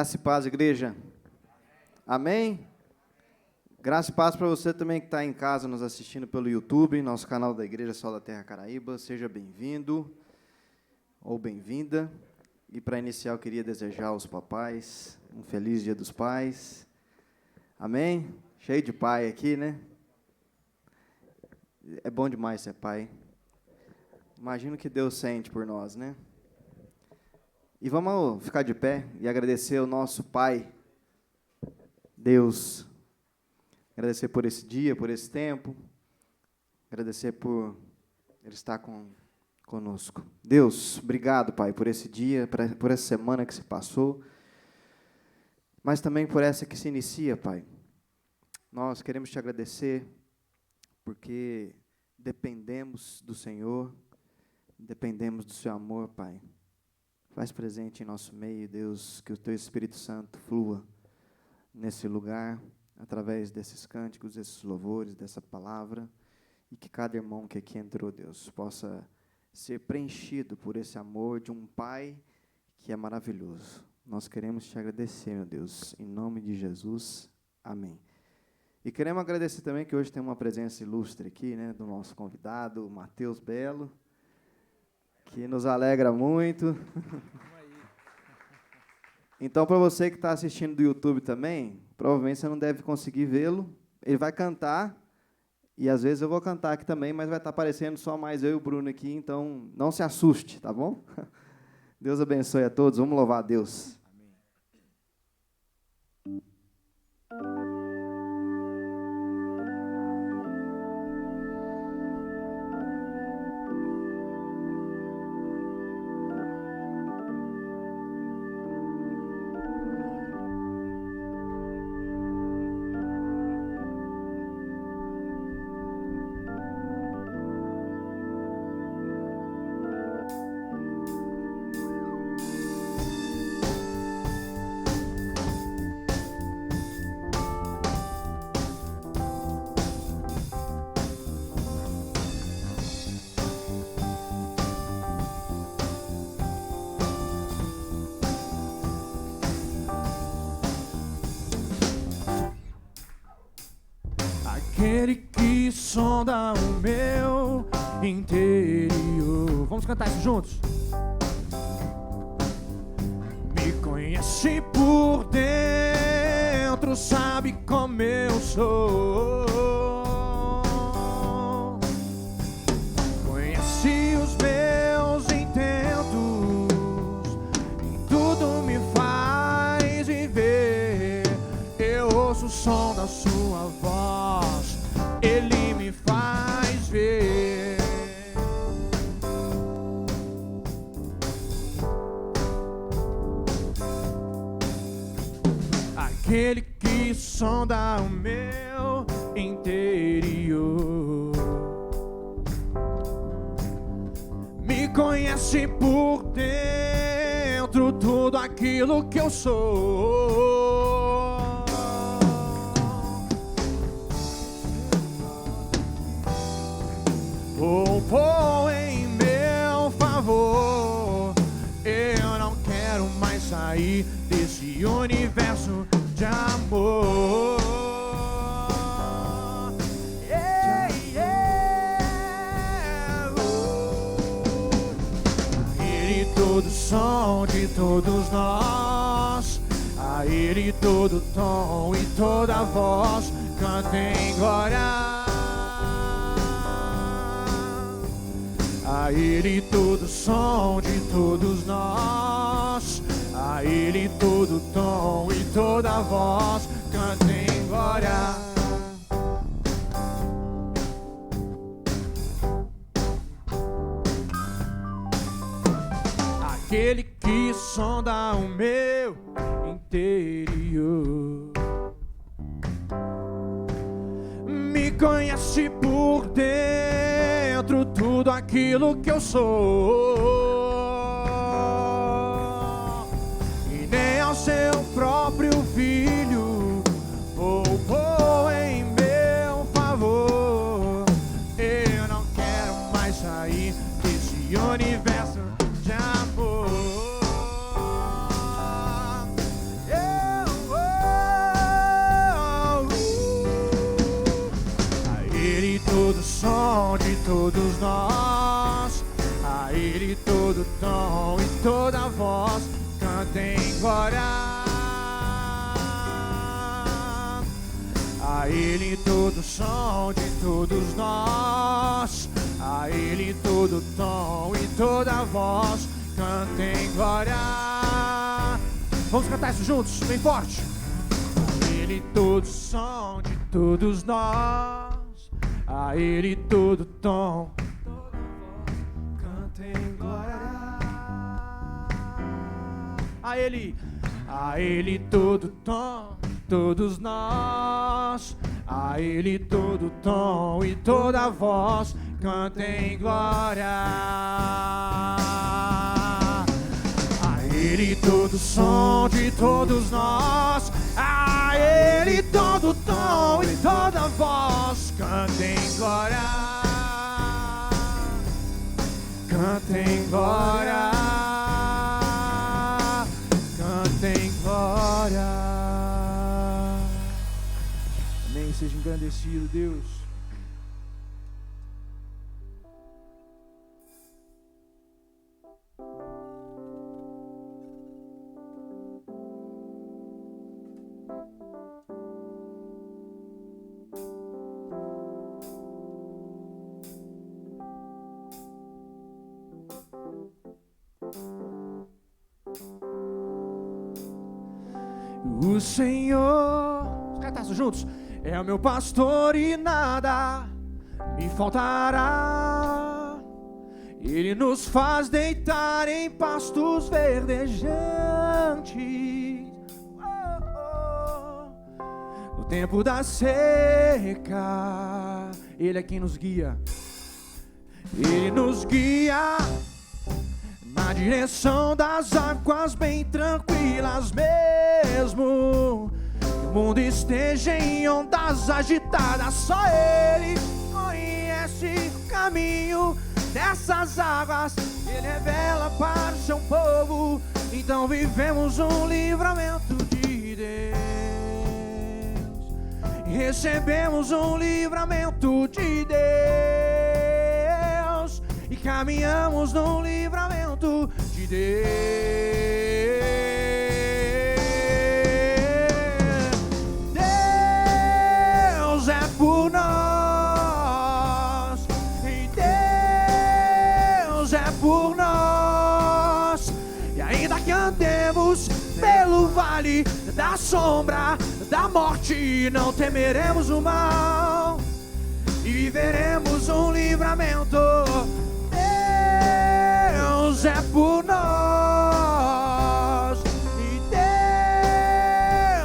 Graça e paz, igreja. Amém? Graça e paz para você também que está em casa nos assistindo pelo YouTube, nosso canal da Igreja Sol da Terra Caraíba. Seja bem-vindo ou bem-vinda. E para iniciar, eu queria desejar aos papais um feliz Dia dos Pais. Amém? Cheio de pai aqui, né? É bom demais ser pai. Imagino que Deus sente por nós, né? E vamos ficar de pé e agradecer ao nosso Pai, Deus. Agradecer por esse dia, por esse tempo. Agradecer por Ele estar conosco. Deus, obrigado, Pai, por esse dia, por essa semana que se passou, mas também por essa que se inicia, Pai. Nós queremos te agradecer porque dependemos do Senhor, dependemos do seu amor, Pai. Faz presente em nosso meio, Deus, que o Teu Espírito Santo flua nesse lugar, através desses cânticos, desses louvores, dessa palavra, e que cada irmão que aqui entrou, Deus, possa ser preenchido por esse amor de um Pai que é maravilhoso. Nós queremos te agradecer, meu Deus, em nome de Jesus, amém. E queremos agradecer também que hoje tem uma presença ilustre aqui, né, do nosso convidado, Matheus Belo, que nos alegra muito. Então, para você que está assistindo do YouTube também, provavelmente você não deve conseguir vê-lo. Ele vai cantar, e às vezes eu vou cantar aqui também, mas vai estar aparecendo só mais eu e o Bruno aqui, então não se assuste, tá bom? Deus abençoe a todos, vamos louvar a Deus. Aquele que sonda o meu interior. Vamos cantar isso juntos? Me conhece por dentro, sabe como eu sou. Conhece os meus intentos, em tudo me faz viver. Eu ouço o som da sua voz, Ele me faz ver. Aquele que sonda o meu interior, me conhece por dentro, tudo aquilo que eu sou. Poupou em meu favor. Eu não quero mais sair desse universo de amor. Yeah, yeah. A Ele todo som de todos nós, a Ele todo tom e toda voz, cantem glória. A Ele todo som de todos nós, a Ele todo tom e toda voz, cantem glória. Aquele que sonda o meu interior, me conhece por dentro, tudo aquilo que eu sou. E nem ao seu próprio filho poupou em meu favor. Eu não quero mais sair desse universo de amor. Yeah. som de todos nós. A Ele todo tom e toda voz cantem glória. A Ele todo som de todos nós. A Ele todo tom e toda voz cantem glória. Vamos cantar isso juntos, bem forte. A Ele todo som de todos nós. A Ele todo tom, toda voz cantem glória. A Ele todo tom, todos nós. A Ele todo tom e toda voz cantem glória. A Ele todo som de todos nós. A Ele todo tom e toda voz cantem glória. Cantem glória. Cantem glória. Amém. Seja engrandecido, Deus. O Senhor, vamos cantar isso juntos? É o meu pastor e nada me faltará. Ele nos faz deitar em pastos verdejantes. No tempo da seca, Ele é quem nos guia. Ele nos guia na direção das águas bem tranquilas, mesmo que o mundo esteja em ondas agitadas. Só Ele conhece o caminho dessas águas. Ele revela para o seu povo. Então vivemos um livramento de Deus. E recebemos um livramento de Deus. E caminhamos num livramento de Deus. Deus é por nós. E Deus é por nós. E ainda que andemos pelo vale da sombra da morte, não temeremos o mal. E viveremos um livramento. Deus é por nós. E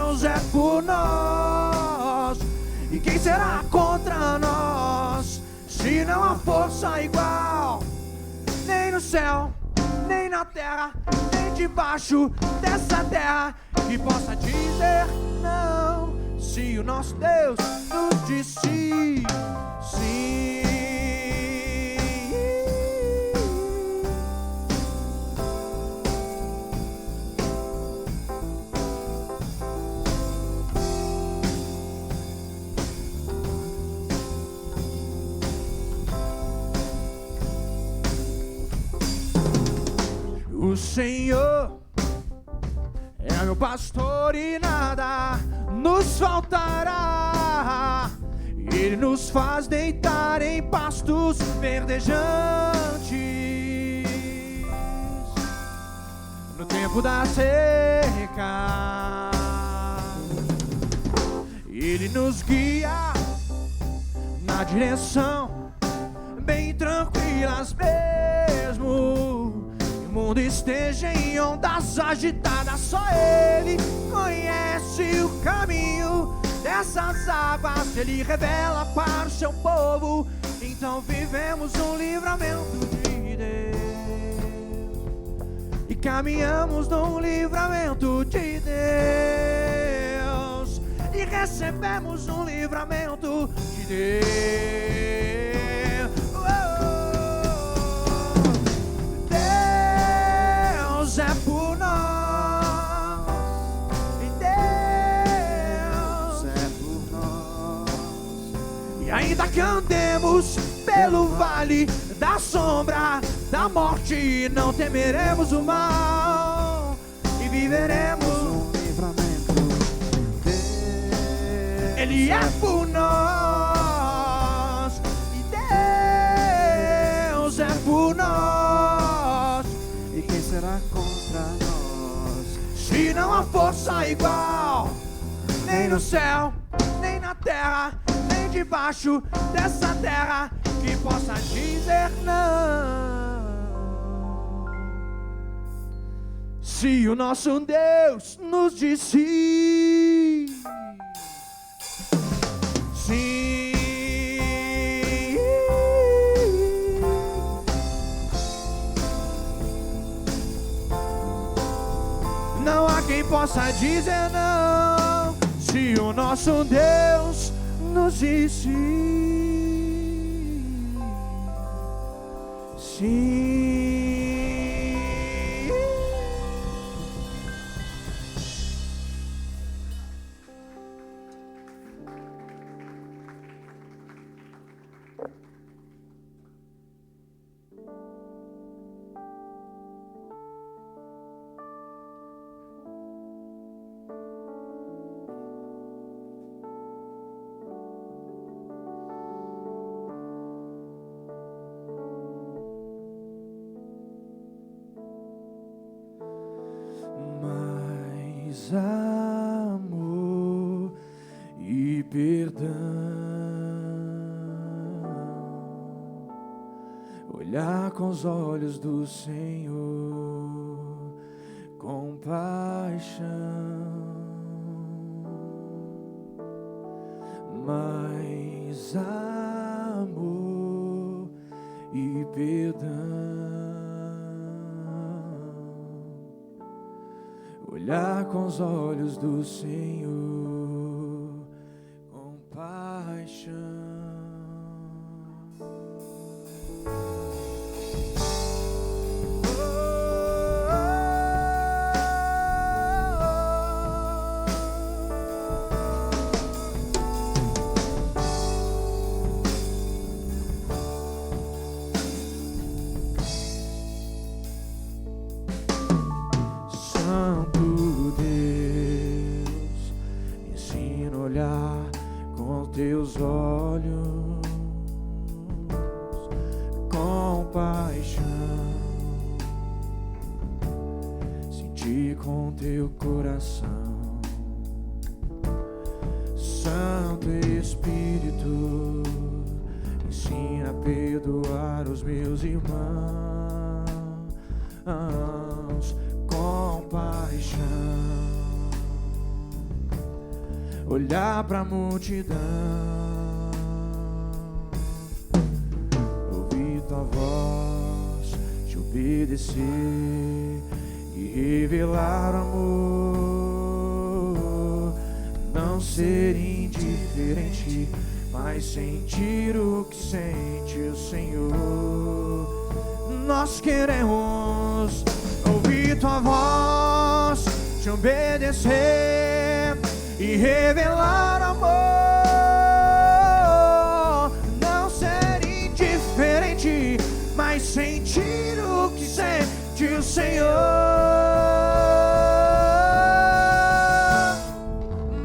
Deus é por nós. E quem será contra nós? Se não há força igual, nem no céu, nem na terra, nem debaixo dessa terra, que possa dizer não, se o nosso Deus nos disse sim. O Senhor é meu pastor e nada nos faltará. Ele nos faz deitar em pastos verdejantes. No tempo da seca, Ele nos guia na direção bem tranquilas, mesmo o mundo esteja em ondas agitadas. Só Ele conhece o caminho dessas águas. Ele revela para o seu povo. Então vivemos um livramento de Deus. E caminhamos num livramento de Deus. E recebemos um livramento de Deus. Deus é por nós. E Deus é por nós. E E ainda que andemos pelo vale da sombra da morte, não temeremos o mal e viveremos um livramento. Ele é por nós e Deus é por nós. E quem será contra nós? Se não há força igual, nem no céu, nem na terra, nem debaixo dessa terra, que possa dizer não. Se o nosso Deus nos disse sim, não há quem possa dizer não. Se o nosso Deus nos disse sim. Mais amor e perdão, olhar com os olhos do Senhor, compaixão, mais amor e perdão. Olhar com os olhos do Senhor, compaixão. Teus olhos, compaixão, sentir com teu coração. Santo Espírito, ensina a perdoar os meus irmãos, compaixão, olhar pra multidão, ouvir tua voz, te obedecer e revelar o amor. Não ser indiferente, mas sentir o que sente o Senhor. Nós queremos ouvir tua voz, te obedecer e revelar amor. Não ser indiferente, mas sentir o que sente o Senhor.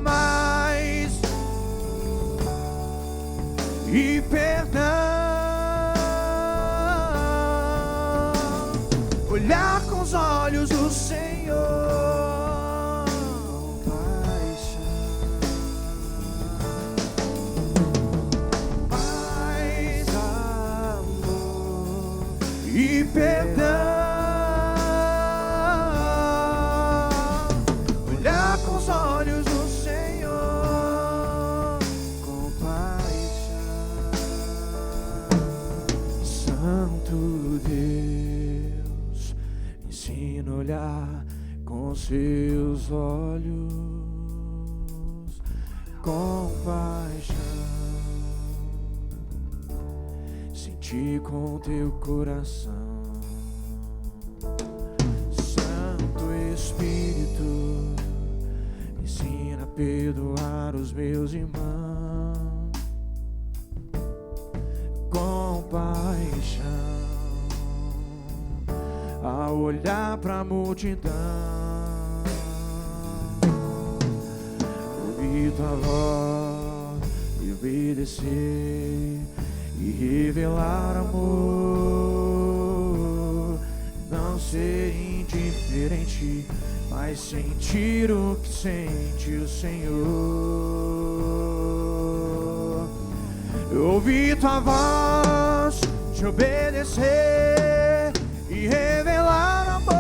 Mais e perdão, olhar com os olhos do Senhor. E perdão, olhar com os olhos do Senhor, compaixão. Santo Deus, ensina a olhar com seus olhos, compaixão, sentir com teu coração. Santo Espírito, ensina a perdoar os meus irmãos, olhar pra multidão, ouvir tua voz e obedecer e revelar amor, não ser indiferente, mas sentir o que sente o Senhor. Ouvir tua voz, te obedecer e revelar amor,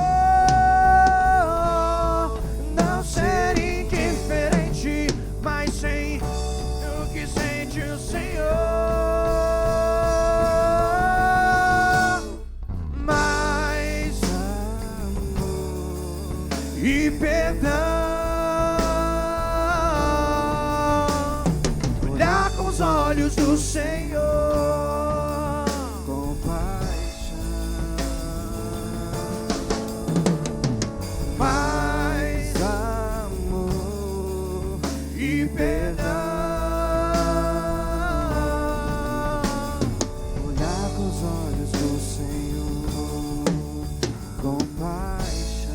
não ser indiferente, mas sentir o que sente o Senhor. Mais amor e perdão, olhar com os olhos do Senhor, compaixão, mais amor e perdão, olhar com os olhos do Senhor, compaixão,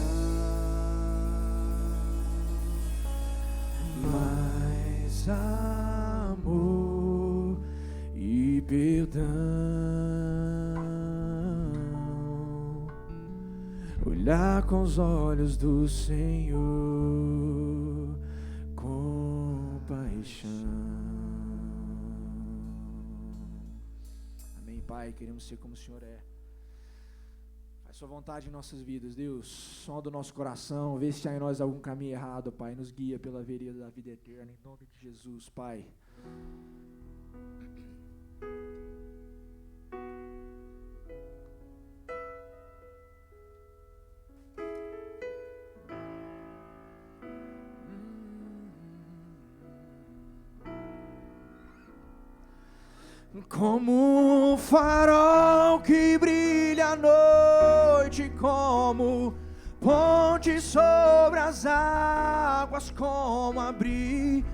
mais amor e perdão, olhar com os olhos do Senhor, compaixão. Amém, Pai, queremos ser como o Senhor é. Faz sua vontade em nossas vidas, Deus. Som do nosso coração, vê se há em nós algum caminho errado, Pai. Nos guia pela vereda da vida eterna, em nome de Jesus, Pai. Como um farol que brilha à noite, como ponte sobre as águas, como abrigo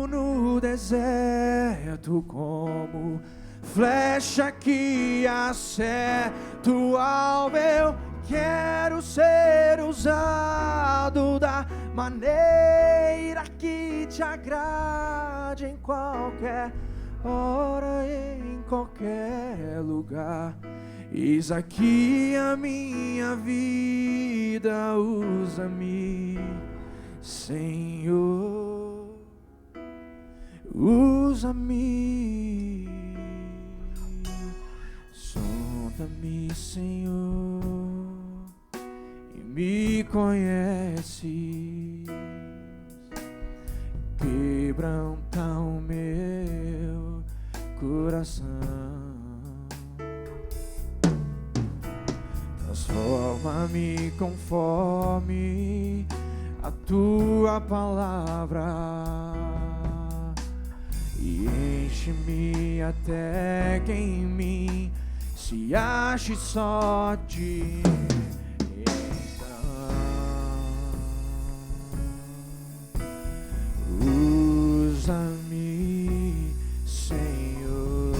no deserto, como flecha que acerta o alvo. Eu quero ser usado da maneira que te agrade, em qualquer hora, em qualquer lugar. Eis aqui a minha vida, usa-me, Senhor, usa-me, sonda-me, Senhor, e me conheces, quebranta o meu coração, transforma-me conforme a tua palavra e enche-me até que em mim se ache só de usa-me, Senhor.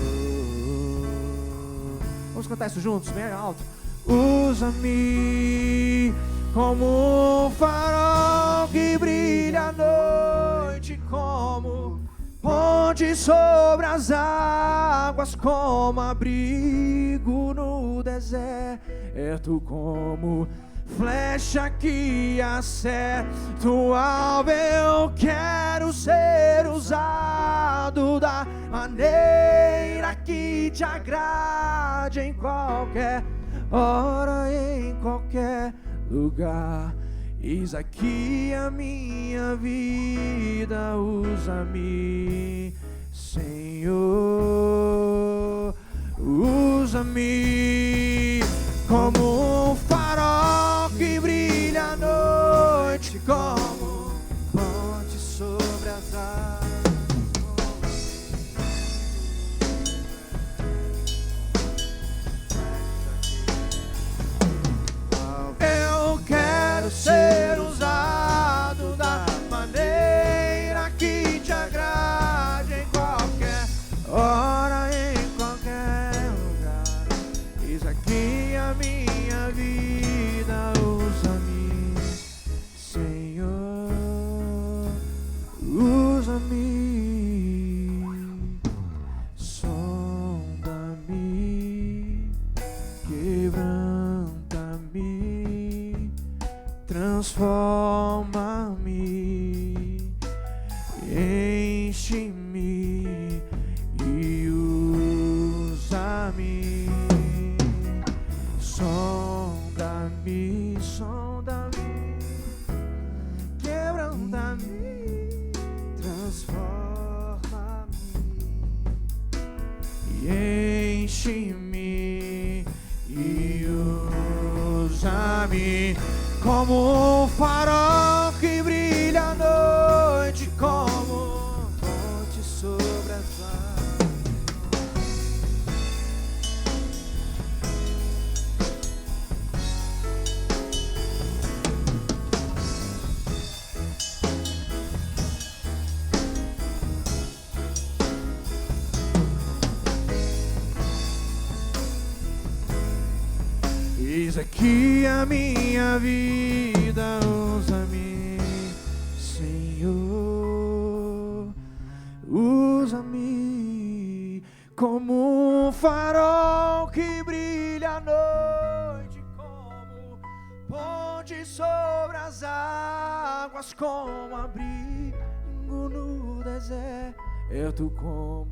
Vamos cantar isso juntos, bem alto. Usa-me como um farol que brilha à noite, como ponte sobre as águas, como abrigo no deserto, como flecha que acerta o alvo. Eu quero ser usado da maneira que te agrade, em qualquer hora, em qualquer lugar. Eis aqui a minha vida, usa-me, Senhor, usa-me como um farol que brilha à noite, como ponte sobre as águas. Eu quero ser usado da maneira que te agrade, em qualquer transforma-me, enche-me e usa-me. Sonda-me, sonda-me, quebranta-me, transforma-me e enche-me e usa-me como um farol que brilha à noite, como ponte sobre as águas. Eis aqui a minha vida, usa-me, Senhor, usa-me como um farol que brilha à noite, como ponte sobre as águas, como abrigo no deserto, como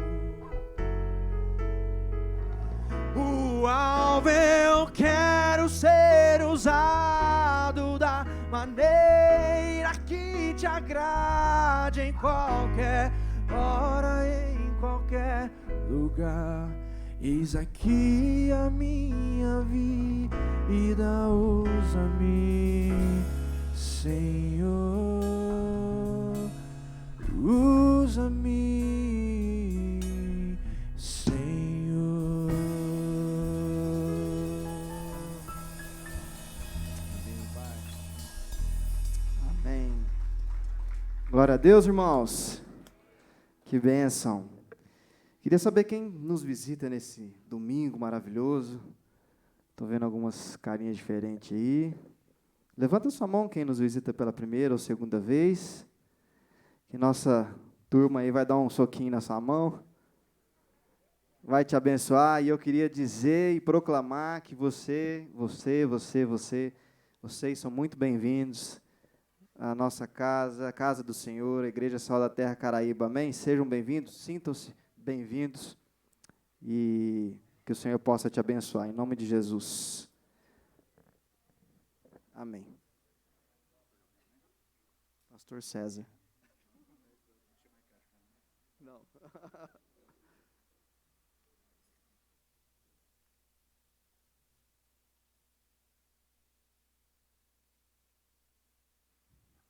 o alvo. Eu quero ser usado da maneira que te agrade, em qualquer hora, em qualquer lugar. Eis aqui a minha vida, usa-me, Senhor, usa-me, Senhor. Amém. Glória a Deus, irmãos. Que bênção. Queria saber quem nos visita nesse domingo maravilhoso. Estou vendo algumas carinhas diferentes aí. Levanta sua mão quem nos visita pela primeira ou segunda vez. Que nossa turma aí vai dar um soquinho na sua mão. Vai te abençoar. E eu queria dizer e proclamar que vocês são muito bem-vindos à nossa casa, a casa do Senhor, a Igreja Sal da Terra Caraíba. Amém? Sejam bem-vindos, sintam-se bem-vindos e que o Senhor possa te abençoar, em nome de Jesus. Amém. Pastor César. Não.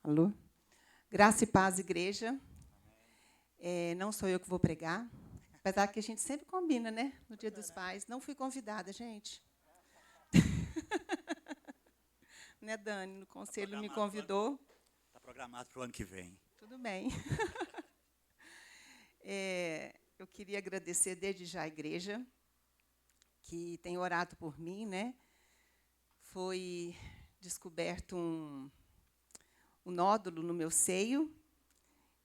Alô? Graça e paz, igreja. Não sou eu que vou pregar, apesar que a gente sempre combina, né? No Dia dos Pais. Não fui convidada, gente. Né, Dani? No conselho me convidou. Está programado para o ano que vem. Tudo bem. Eu queria agradecer desde já a igreja, que tem orado por mim, né? Foi descoberto um nódulo no meu seio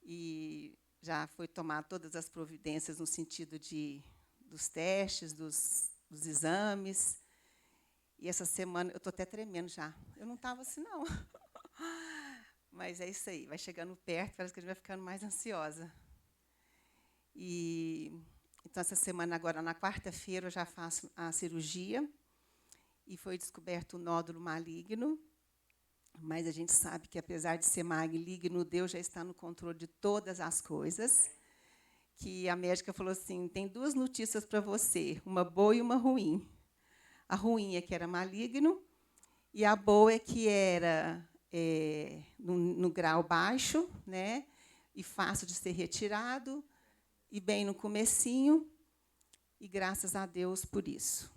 e já foi tomar todas as providências no sentido dos testes, dos exames. E essa semana, eu estou até tremendo já. Eu não estava assim, não. Mas é isso aí, vai chegando perto, parece que a gente vai ficando mais ansiosa. Então, essa semana, agora, na quarta-feira, eu já faço a cirurgia e foi descoberto um nódulo maligno. Mas a gente sabe que, apesar de ser maligno, Deus já está no controle de todas as coisas. Que a médica falou assim, tem duas notícias para você, uma boa e uma ruim. A ruim é que era maligno, e a boa é que era no grau baixo, né, e fácil de ser retirado, e bem no comecinho, e graças a Deus por isso.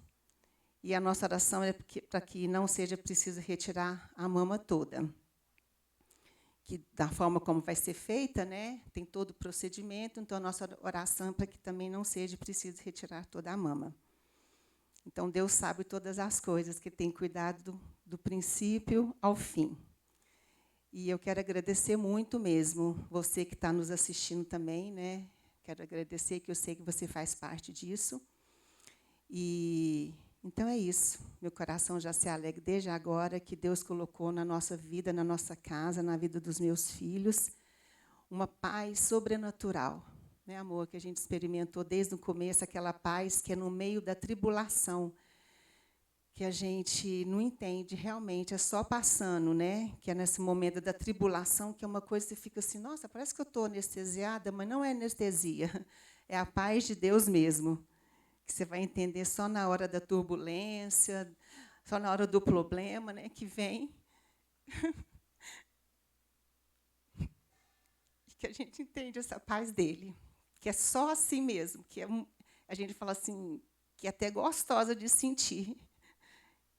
E a nossa oração é para que não seja preciso retirar a mama toda. Que, da forma como vai ser feita, né, tem todo o procedimento, então a nossa oração é para que também não seja preciso retirar toda a mama. Então, Deus sabe todas as coisas, que tem cuidado do princípio ao fim. E eu quero agradecer muito mesmo, você que está nos assistindo também, né? Quero agradecer, que eu sei que você faz parte disso. E Então é isso. Meu coração já se alegra desde agora que Deus colocou na nossa vida, na nossa casa, na vida dos meus filhos, uma paz sobrenatural, né, amor, que a gente experimentou desde o começo, aquela paz que é no meio da tribulação, que a gente não entende realmente, é só passando, né? Que é nesse momento da tribulação, que é uma coisa que você fica assim, nossa, parece que eu estou anestesiada, mas não é anestesia, é a paz de Deus mesmo, que você vai entender só na hora da turbulência, só na hora do problema, né, que vem. E que a gente entende essa paz dele, que é só assim mesmo, que a gente fala assim, que é até gostosa de sentir.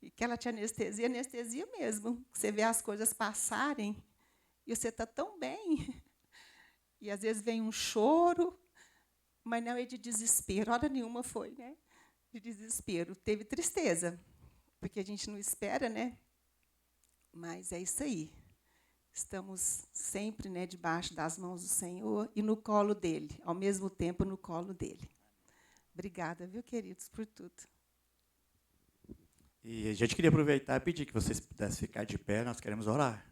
E que ela te anestesia, anestesia mesmo. Você vê as coisas passarem e você está tão bem. E, às vezes, vem um choro, mas não é de desespero. Hora nenhuma foi, né? De desespero. Teve tristeza, porque a gente não espera, né? Mas é isso aí. Estamos sempre, né, debaixo das mãos do Senhor e no colo dele, ao mesmo tempo no colo dele. Obrigada, viu, queridos, por tudo. E a gente queria aproveitar e pedir que vocês pudessem ficar de pé, nós queremos orar.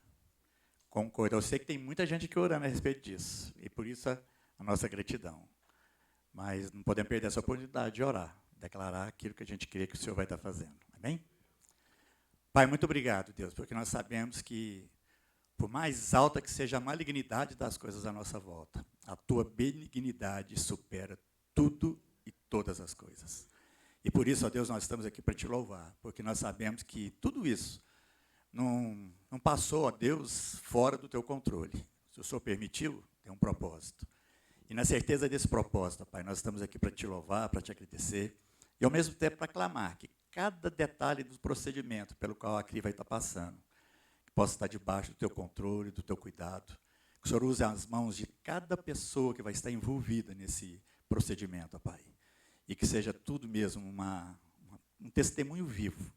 Concordar. Eu sei que tem muita gente aqui orando a respeito disso, e por isso a nossa gratidão. Mas não podemos perder essa oportunidade de orar, declarar aquilo que a gente crê que o Senhor vai estar fazendo. Amém? Pai, muito obrigado, Deus, porque nós sabemos que, por mais alta que seja a malignidade das coisas à nossa volta, a tua benignidade supera tudo e todas as coisas. E por isso, ó Deus, nós estamos aqui para te louvar, porque nós sabemos que tudo isso não passou, ó Deus, fora do teu controle. Se o Senhor permitiu, tem um propósito. E na certeza desse propósito, Pai, nós estamos aqui para te louvar, para te agradecer, e ao mesmo tempo para clamar que cada detalhe do procedimento pelo qual a CRI vai estar passando, que possa estar debaixo do teu controle, do teu cuidado, que o Senhor use as mãos de cada pessoa que vai estar envolvida nesse procedimento, Pai. E que seja tudo mesmo um testemunho vivo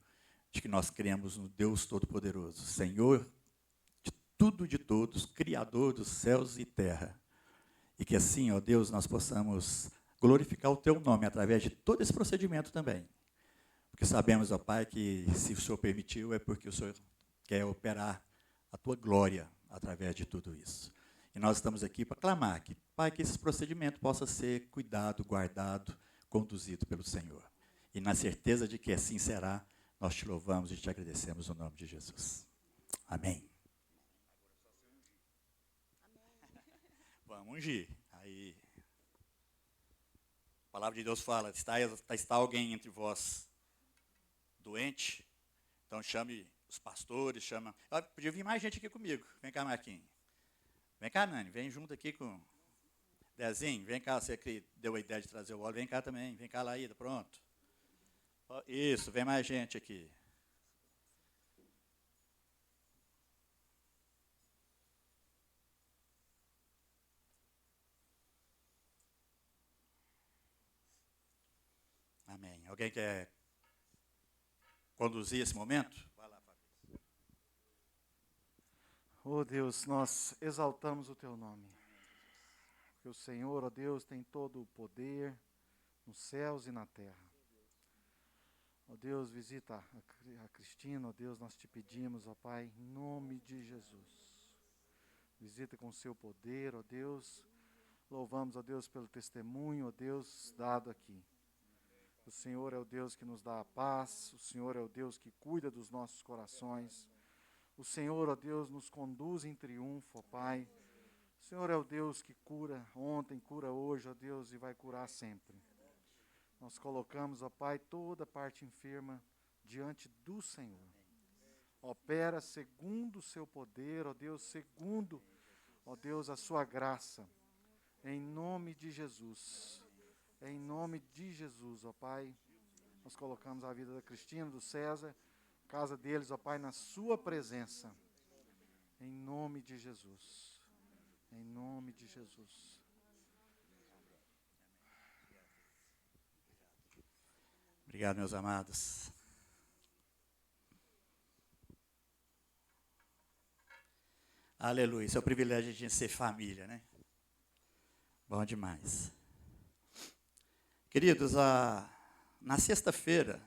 de que nós cremos no Deus Todo-Poderoso, Senhor de tudo e de todos, Criador dos céus e terra. E que assim, ó Deus, nós possamos glorificar o teu nome através de todo esse procedimento também. Porque sabemos, ó Pai, que se o Senhor permitiu, é porque o Senhor quer operar a tua glória através de tudo isso. E nós estamos aqui para clamar que, Pai, que esse procedimento possa ser cuidado, guardado, conduzido pelo Senhor. E na certeza de que assim será, nós te louvamos e te agradecemos no nome de Jesus. Amém. Vamos ungir. Aí, a palavra de Deus fala, está alguém entre vós doente? Então chame os pastores, chama... Podia vir mais gente aqui comigo. Vem cá, Marquinhos. Vem cá, Nani, vem junto aqui com... Dezinho, vem cá, você que deu a ideia de trazer o óleo, vem cá também, vem cá, Laída, pronto. Isso, vem mais gente aqui. Amém. Alguém quer conduzir esse momento? Vai lá, Fabrício. Oh Deus, nós exaltamos o teu nome. Porque o Senhor, ó Deus, tem todo o poder nos céus e na terra. Ó Deus, visita a Cristina, ó Deus, nós te pedimos, ó Pai, em nome de Jesus. Visita com o seu poder, ó Deus. Louvamos, ó Deus, pelo testemunho, ó Deus, dado aqui. O Senhor é o Deus que nos dá a paz, o Senhor é o Deus que cuida dos nossos corações. O Senhor, ó Deus, nos conduz em triunfo, ó Pai. O Senhor é o Deus que cura ontem, cura hoje, ó Deus, e vai curar sempre. Nós colocamos, ó Pai, toda a parte enferma diante do Senhor. Opera segundo o seu poder, ó Deus, segundo, ó Deus, a sua graça. Em nome de Jesus. Em nome de Jesus, ó Pai, nós colocamos a vida da Cristina, do César, casa deles, ó Pai, na sua presença. Em nome de Jesus. Em nome de Jesus. Obrigado, meus amados. Aleluia. Isso é o privilégio de ser família, né? Bom demais. Queridos, na sexta-feira,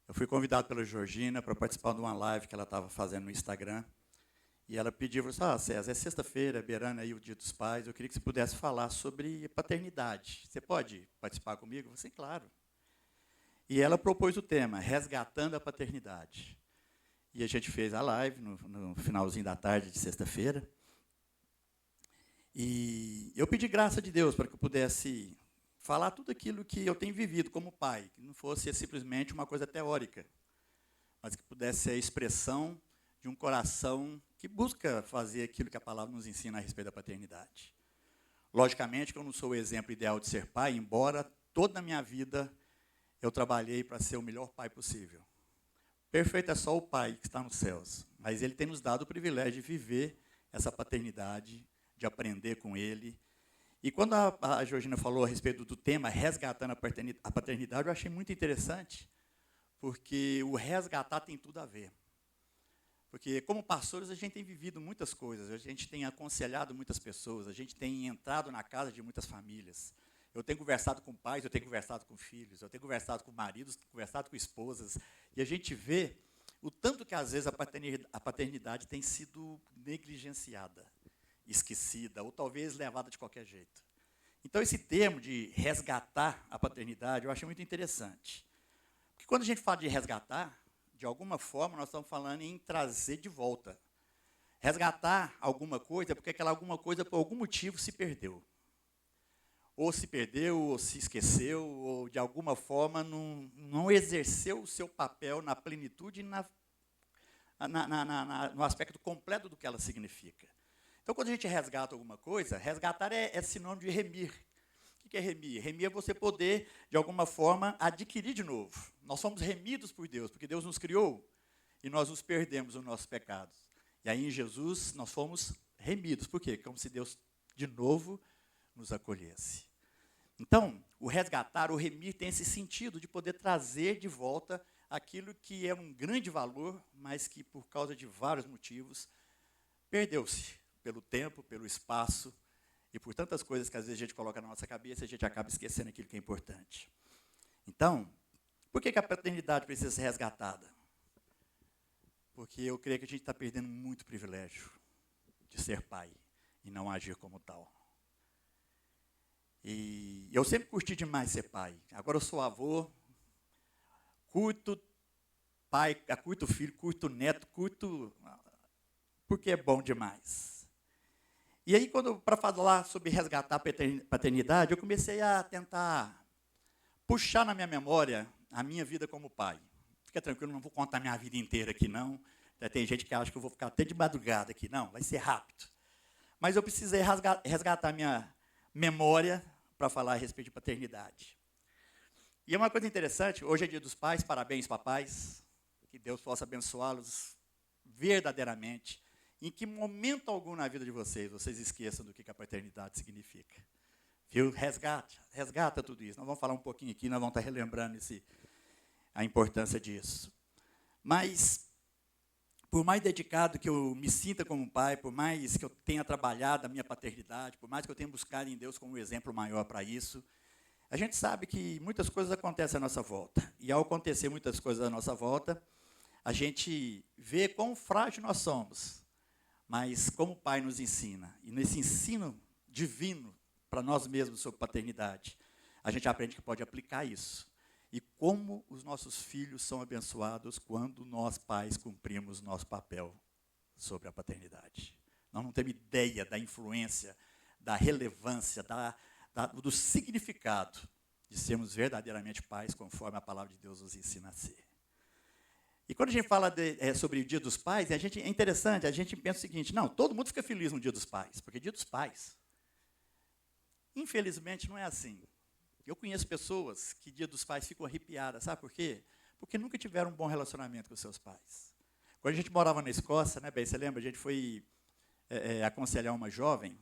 Eu fui convidado pela Georgina para participar de uma live que ela estava fazendo no Instagram. E ela pediu, falou assim, César, é sexta-feira, beirando aí o Dia dos Pais, eu queria que você pudesse falar sobre paternidade. Você pode participar comigo? Eu falei assim, claro. E ela propôs o tema, resgatando a paternidade. E a gente fez a live no finalzinho da tarde de sexta-feira. E eu pedi graça de Deus para que eu pudesse falar tudo aquilo que eu tenho vivido como pai, que não fosse simplesmente uma coisa teórica, mas que pudesse ser a expressão de um coração que busca fazer aquilo que a palavra nos ensina a respeito da paternidade. Logicamente que eu não sou o exemplo ideal de ser pai, embora toda a minha vida eu trabalhei para ser o melhor pai possível. Perfeito é só o pai que está nos céus, mas ele tem nos dado o privilégio de viver essa paternidade, de aprender com ele. E quando a Georgina falou a respeito do tema resgatando a paternidade, eu achei muito interessante, porque o resgatar tem tudo a ver. Porque, como pastores, a gente tem vivido muitas coisas, a gente tem aconselhado muitas pessoas, a gente tem entrado na casa de muitas famílias. Eu tenho conversado com pais, eu tenho conversado com filhos, eu tenho conversado com maridos, tenho conversado com esposas, e a gente vê o tanto que, às vezes, a paternidade tem sido negligenciada, esquecida, ou talvez levada de qualquer jeito. Então, esse termo de resgatar a paternidade, eu achei muito interessante. Porque quando a gente fala de resgatar, de alguma forma, nós estamos falando em trazer de volta. Resgatar alguma coisa, porque aquela alguma coisa, por algum motivo, se perdeu. Ou se perdeu, ou se esqueceu, ou, de alguma forma, não exerceu o seu papel na plenitude e no aspecto completo do que ela significa. Então, quando a gente resgata alguma coisa, resgatar é sinônimo de remir. O que é remir? Remir é você poder, de alguma forma, adquirir de novo. Nós somos remidos por Deus, porque Deus nos criou e nós nos perdemos nos nossos pecados. E aí, em Jesus, nós fomos remidos. Por quê? Como se Deus, de novo, nos acolhesse. Então, o resgatar, o remir, tem esse sentido de poder trazer de volta aquilo que é um grande valor, mas que, por causa de vários motivos, perdeu-se pelo tempo, pelo espaço, e por tantas coisas que às vezes a gente coloca na nossa cabeça, a gente acaba esquecendo aquilo que é importante. Então, por que a paternidade precisa ser resgatada? Porque eu creio que a gente está perdendo muito privilégio de ser pai e não agir como tal. E eu sempre curti demais ser pai. Agora eu sou avô, curto pai, curto filho, curto neto, curto porque é bom demais. E aí, para falar sobre resgatar a paternidade, eu comecei a tentar puxar na minha memória a minha vida como pai. Fica tranquilo, não vou contar minha vida inteira aqui, não. Tem gente que acha que eu vou ficar até de madrugada aqui. Não, vai ser rápido. Mas eu precisei resgatar minha memória para falar a respeito de paternidade. E é uma coisa interessante, hoje é Dia dos Pais, parabéns, papais. Que Deus possa abençoá-los verdadeiramente. Em que momento algum na vida de vocês esqueçam do que a paternidade significa. Viu? Resgata tudo isso. Nós vamos falar um pouquinho aqui, nós vamos estar relembrando a importância disso. Mas, por mais dedicado que eu me sinta como pai, por mais que eu tenha trabalhado a minha paternidade, por mais que eu tenha buscado em Deus como um exemplo maior para isso, a gente sabe que muitas coisas acontecem à nossa volta. E, ao acontecer muitas coisas à nossa volta, a gente vê quão frágil nós somos. Mas como o Pai nos ensina, e nesse ensino divino para nós mesmos sobre paternidade, a gente aprende que pode aplicar isso. E como os nossos filhos são abençoados quando nós, pais, cumprimos nosso papel sobre a paternidade. Nós não temos ideia da influência, da relevância, do significado de sermos verdadeiramente pais, conforme a palavra de Deus nos ensina a ser. E quando a gente fala sobre o Dia dos Pais, é interessante, a gente pensa o seguinte, não, todo mundo fica feliz no Dia dos Pais, porque Dia dos Pais, infelizmente, não é assim. Eu conheço pessoas que Dia dos Pais ficam arrepiadas, sabe por quê? Porque nunca tiveram um bom relacionamento com seus pais. Quando a gente morava na Escócia, né, bem, você lembra, a gente foi aconselhar uma jovem,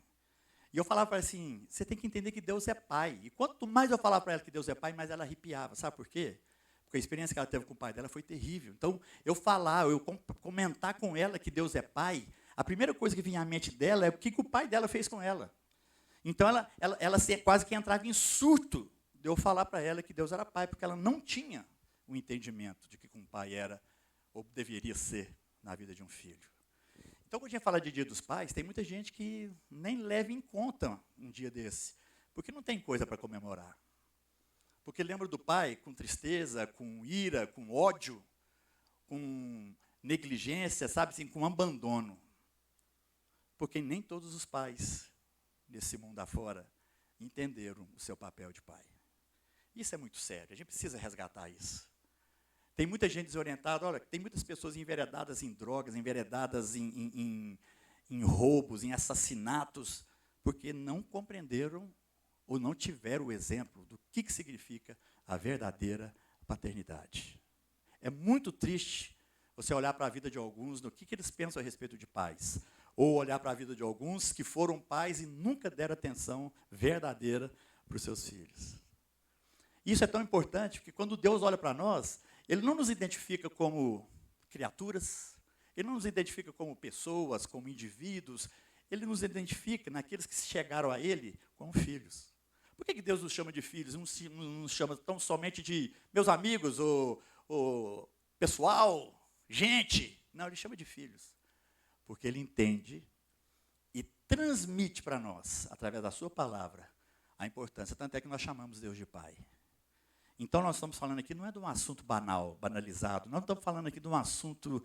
e eu falava para ela assim, você tem que entender que Deus é pai. E quanto mais eu falava para ela que Deus é pai, mais ela arrepiava, sabe por quê? Porque a experiência que ela teve com o pai dela foi terrível. Então, eu comentar com ela que Deus é pai, a primeira coisa que vinha à mente dela é o que o pai dela fez com ela. Então, ela quase que entrava em surto de eu falar para ela que Deus era pai, porque ela não tinha o entendimento de que um pai era ou deveria ser na vida de um filho. Então, quando a gente fala de Dia dos Pais, tem muita gente que nem leva em conta um dia desse, porque não tem coisa para comemorar. Porque lembra do pai com tristeza, com ira, com ódio, com negligência, sabe assim, com abandono. Porque nem todos os pais desse mundo afora entenderam o seu papel de pai. Isso é muito sério, a gente precisa resgatar isso. Tem muita gente desorientada, olha, tem muitas pessoas enveredadas em drogas, enveredadas em roubos, em assassinatos, porque não compreenderam ou não tiveram o exemplo do que significa a verdadeira paternidade. É muito triste você olhar para a vida de alguns, no que eles pensam a respeito de pais, ou olhar para a vida de alguns que foram pais e nunca deram atenção verdadeira para os seus filhos. Isso é tão importante, porque quando Deus olha para nós, Ele não nos identifica como criaturas, Ele não nos identifica como pessoas, como indivíduos, Ele nos identifica naqueles que chegaram a Ele como filhos. Por que Deus nos chama de filhos? Não nos chama tão somente de meus amigos, ou pessoal, gente. Não, Ele chama de filhos. Porque Ele entende e transmite para nós, através da sua palavra, a importância. Tanto é que nós chamamos Deus de Pai. Então, nós estamos falando aqui, não é de um assunto banal, banalizado. Nós não estamos falando aqui de um assunto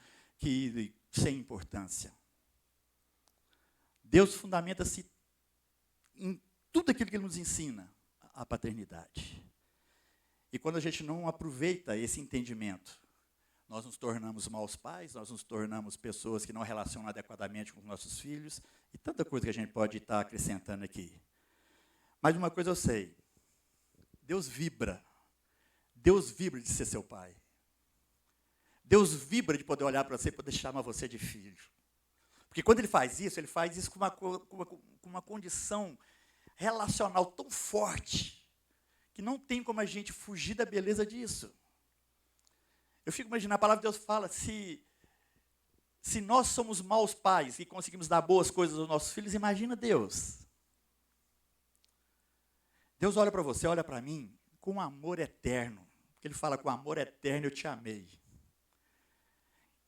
sem importância. Deus fundamenta-se em tudo aquilo que Ele nos ensina, a paternidade. E quando a gente não aproveita esse entendimento, nós nos tornamos maus pais, nós nos tornamos pessoas que não relacionam adequadamente com nossos filhos, e tanta coisa que a gente pode estar acrescentando aqui. Mas uma coisa eu sei, Deus vibra de ser seu pai. Deus vibra de poder olhar para você e poder chamar você de filho. Porque quando Ele faz isso com uma condição relacional tão forte, que não tem como a gente fugir da beleza disso. Eu fico imaginando, a palavra de Deus fala, se nós somos maus pais e conseguimos dar boas coisas aos nossos filhos, imagina Deus. Deus olha para você, olha para mim, com amor eterno. Porque Ele fala, com amor eterno eu te amei.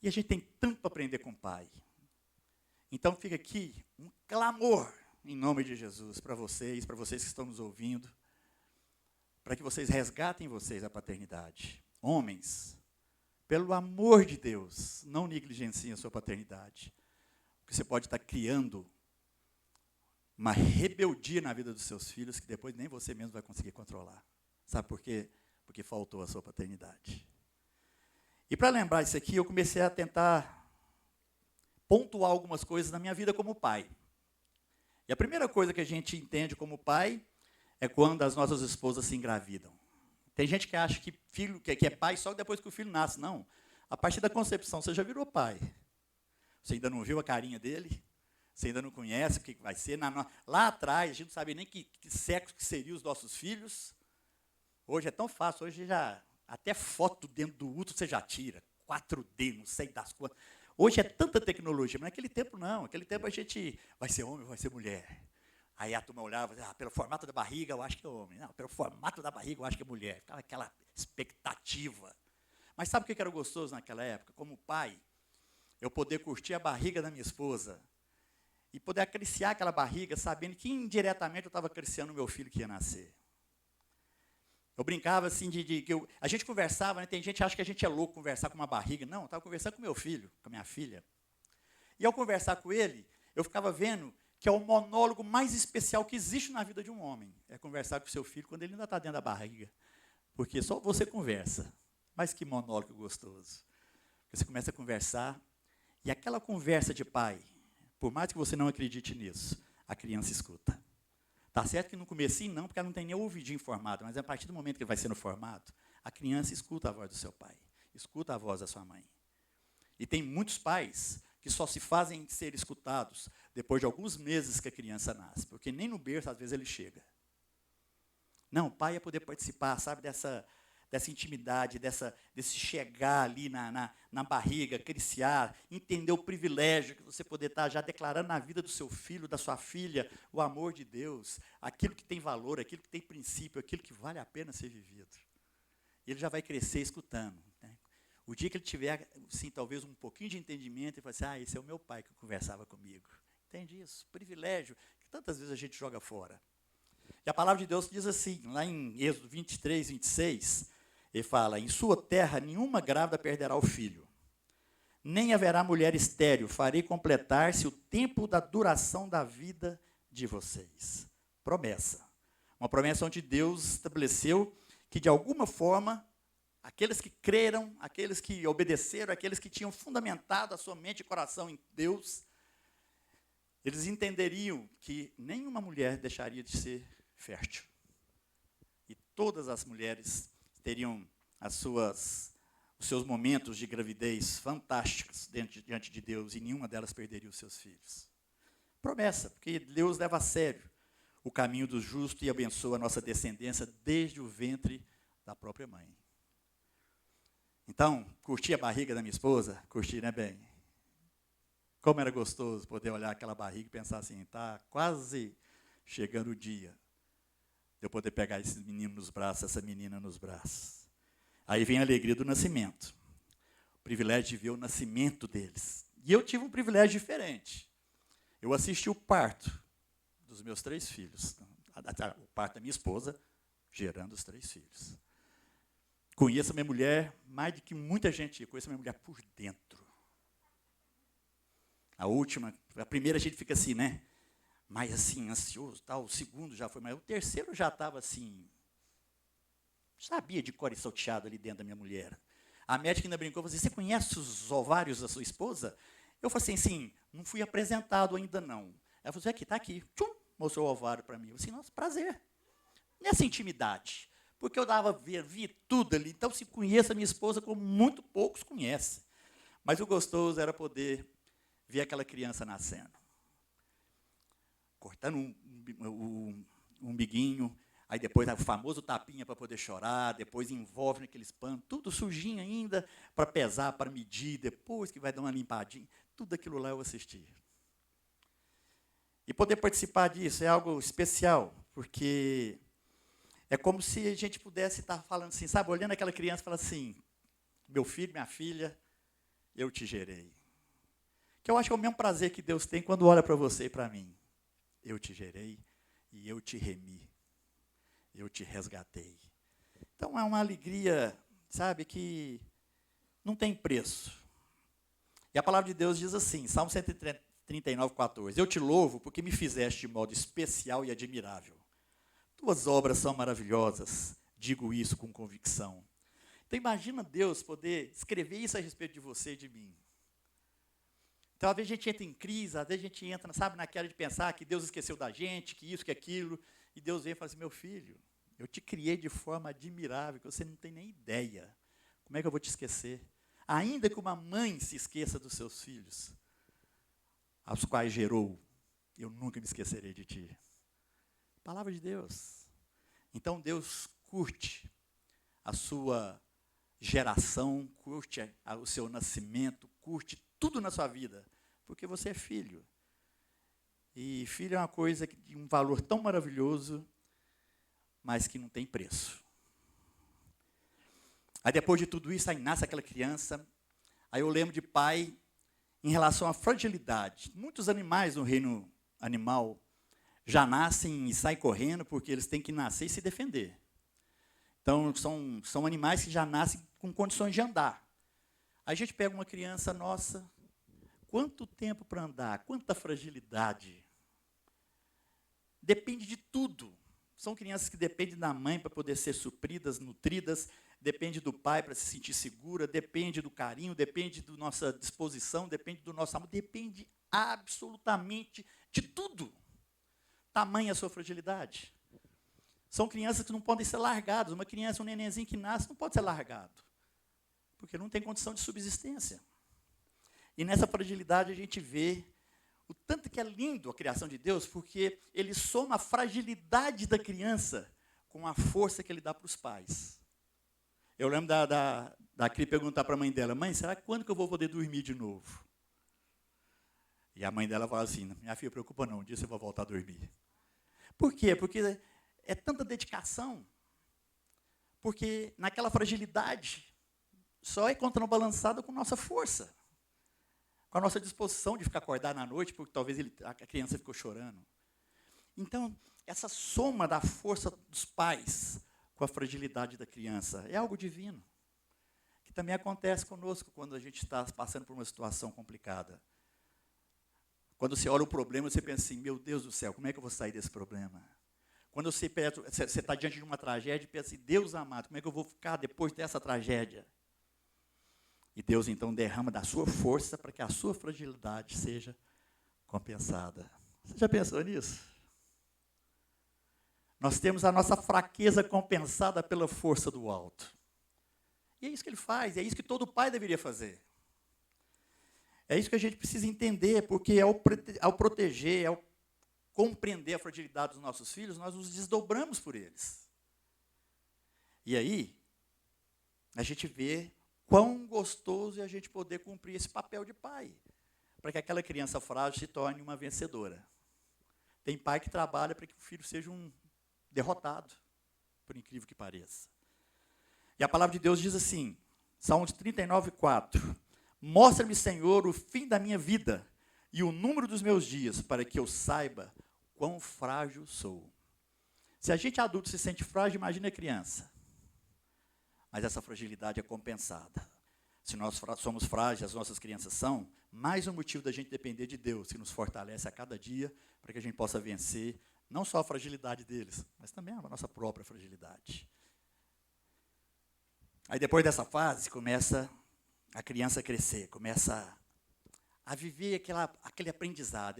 E a gente tem tanto para aprender com o Pai. Então fica aqui um clamor, em nome de Jesus, para vocês que estão nos ouvindo, para que vocês resgatem em vocês a paternidade. Homens, pelo amor de Deus, não negligenciem a sua paternidade. Porque você pode estar criando uma rebeldia na vida dos seus filhos que depois nem você mesmo vai conseguir controlar. Sabe por quê? Porque faltou a sua paternidade. E para lembrar isso aqui, eu comecei a tentar pontuar algumas coisas na minha vida como pai. E a primeira coisa que a gente entende como pai é quando as nossas esposas se engravidam. Tem gente que acha que filho que é pai só depois que o filho nasce. Não. A partir da concepção, você já virou pai. Você ainda não viu a carinha dele, você ainda não conhece o que vai ser. Lá atrás, a gente não sabe nem que sexo que seriam os nossos filhos. Hoje é tão fácil, hoje já até foto dentro do útero você já tira, 4D, não sei das coisas. Hoje é tanta tecnologia, mas naquele tempo não. Naquele tempo a gente vai ser homem, vai ser mulher. Aí a turma olhava, pelo formato da barriga eu acho que é homem. Não, pelo formato da barriga eu acho que é mulher. Ficava aquela expectativa. Mas sabe o que era gostoso naquela época? Como pai, eu poder curtir a barriga da minha esposa e poder acariciar aquela barriga, sabendo que indiretamente eu estava acariciando o meu filho que ia nascer. Eu brincava assim a gente conversava, né? Tem gente que acha que a gente é louco conversar com uma barriga. Não, eu estava conversando com meu filho, com a minha filha. E ao conversar com ele, eu ficava vendo que é o monólogo mais especial que existe na vida de um homem. É conversar com o seu filho quando ele ainda está dentro da barriga. Porque só você conversa. Mas que monólogo gostoso. Você começa a conversar, e aquela conversa de pai, por mais que você não acredite nisso, a criança escuta. Tá certo que no comecinho não, porque ela não tem nem o ouvidinho formado, mas a partir do momento que ele vai sendo formado, a criança escuta a voz do seu pai, escuta a voz da sua mãe. E tem muitos pais que só se fazem ser escutados depois de alguns meses que a criança nasce, porque nem no berço, às vezes, ele chega. Não, o pai é poder participar, sabe, dessa intimidade, desse chegar ali na barriga, acariciar, entender o privilégio que você poder estar já declarando na vida do seu filho, da sua filha, o amor de Deus, aquilo que tem valor, aquilo que tem princípio, aquilo que vale a pena ser vivido. ele já vai crescer escutando. Né? O dia que ele tiver, sim, talvez um pouquinho de entendimento, ele vai dizer, esse é o meu pai que conversava comigo. Entende isso? Privilégio que tantas vezes a gente joga fora. E a palavra de Deus diz assim, lá em Êxodo 23, 26, ele fala, em sua terra nenhuma grávida perderá o filho, nem haverá mulher estéril, farei completar-se o tempo da duração da vida de vocês. Promessa. Uma promessa onde Deus estabeleceu que, de alguma forma, aqueles que creram, aqueles que obedeceram, aqueles que tinham fundamentado a sua mente e coração em Deus, eles entenderiam que nenhuma mulher deixaria de ser fértil. E todas as mulheres teriam os seus momentos de gravidez fantásticos diante de Deus, e nenhuma delas perderia os seus filhos. Promessa, porque Deus leva a sério o caminho do justo e abençoa a nossa descendência desde o ventre da própria mãe. Então, curti a barriga da minha esposa? Curti, né, bem? Como era gostoso poder olhar aquela barriga e pensar assim, está quase chegando o dia de eu poder pegar esse menino nos braços, essa menina nos braços. Aí vem a alegria do nascimento. O privilégio de ver o nascimento deles. E eu tive um privilégio diferente. Eu assisti o parto dos meus 3 filhos. O parto da minha esposa, gerando os 3 filhos. Conheço a minha mulher, mais do que muita gente, conheço a minha mulher por dentro. A primeira a gente fica assim, né? Mais assim, ansioso, tal. O segundo já foi, mas o terceiro já estava assim, sabia de cor e salteado ali dentro da minha mulher. A médica ainda brincou, falou assim, você conhece os ovários da sua esposa? Eu falei assim, sim, não fui apresentado ainda não. Ela falou assim, aqui, está aqui. Tchum, mostrou o ovário para mim. Eu falei assim, nossa, prazer. Nessa intimidade. Porque eu vi tudo ali. Então, se conheço a minha esposa como muito poucos conhecem. Mas o gostoso era poder ver aquela criança nascendo. Cortando um umbiguinho, aí depois o famoso tapinha para poder chorar, depois envolve naqueles panos, tudo sujinho ainda, para pesar, para medir, depois que vai dar uma limpadinha. Tudo aquilo lá eu assisti. E poder participar disso é algo especial, porque é como se a gente pudesse estar falando assim, sabe, olhando aquela criança e falar assim, meu filho, minha filha, eu te gerei. Que eu acho que é o mesmo prazer que Deus tem quando olha para você e para mim. Eu te gerei e eu te remi. Eu te resgatei. Então é uma alegria, sabe, que não tem preço. E a palavra de Deus diz assim, Salmo 139, 14. Eu te louvo porque me fizeste de modo especial e admirável. Tuas obras são maravilhosas. Digo isso com convicção. Então imagina Deus poder escrever isso a respeito de você e de mim. Então, às vezes a gente entra em crise, às vezes a gente entra, sabe, naquela de pensar que Deus esqueceu da gente, que isso, que aquilo, e Deus vem e fala assim, meu filho, eu te criei de forma admirável, que você não tem nem ideia. Como é que eu vou te esquecer? Ainda que uma mãe se esqueça dos seus filhos, aos quais gerou, eu nunca me esquecerei de ti. Palavra de Deus. Então, Deus curte a sua geração, curte o seu nascimento, curte tudo na sua vida, porque você é filho. E filho é uma coisa de um valor tão maravilhoso, mas que não tem preço. Aí depois de tudo isso, aí nasce aquela criança, aí eu lembro de pai em relação à fragilidade. Muitos animais no reino animal já nascem e saem correndo porque eles têm que nascer e se defender. Então, são animais que já nascem com condições de andar. Aí a gente pega uma criança nossa, quanto tempo para andar, quanta fragilidade. Depende de tudo. São crianças que dependem da mãe para poder ser supridas, nutridas, depende do pai para se sentir segura, depende do carinho, depende da nossa disposição, depende do nosso amor, depende absolutamente de tudo. Tamanha a sua fragilidade. São crianças que não podem ser largadas. Uma criança, um nenenzinho que nasce, não pode ser largado, porque não tem condição de subsistência. E nessa fragilidade a gente vê o tanto que é lindo a criação de Deus, porque ele soma a fragilidade da criança com a força que ele dá para os pais. Eu lembro da Cri perguntar para a mãe dela, mãe, será que quando que eu vou poder dormir de novo? E a mãe dela fala assim, minha filha, preocupa não, um dia você vai voltar a dormir. Por quê? Porque é tanta dedicação Porque naquela fragilidade, só é contrabalançada com nossa força. Com a nossa disposição de ficar acordado na noite, porque talvez a criança ficou chorando. Então, essa soma da força dos pais com a fragilidade da criança é algo divino, que também acontece conosco quando a gente está passando por uma situação complicada. Quando você olha o problema, você pensa assim, meu Deus do céu, como é que eu vou sair desse problema? Quando você está diante de uma tragédia, pensa assim, Deus amado, como é que eu vou ficar depois dessa tragédia? E Deus, então, derrama da sua força para que a sua fragilidade seja compensada. Você já pensou nisso? Nós temos a nossa fraqueza compensada pela força do alto. E é isso que ele faz, é isso que todo pai deveria fazer. É isso que a gente precisa entender, porque ao proteger, ao compreender a fragilidade dos nossos filhos, nós nos desdobramos por eles. E aí, a gente vê quão gostoso é a gente poder cumprir esse papel de pai, para que aquela criança frágil se torne uma vencedora. Tem pai que trabalha para que o filho seja um derrotado, por incrível que pareça. E a palavra de Deus diz assim, Salmos 39:4, mostra-me, Senhor, o fim da minha vida e o número dos meus dias, para que eu saiba quão frágil sou. Se a gente adulto se sente frágil, imagina a criança. Mas essa fragilidade é compensada. Se nós somos frágeis, as nossas crianças são, mais um motivo da gente depender de Deus, que nos fortalece a cada dia, para que a gente possa vencer, não só a fragilidade deles, mas também a nossa própria fragilidade. Aí depois dessa fase, começa a criança a crescer, começa a viver aquele aprendizado.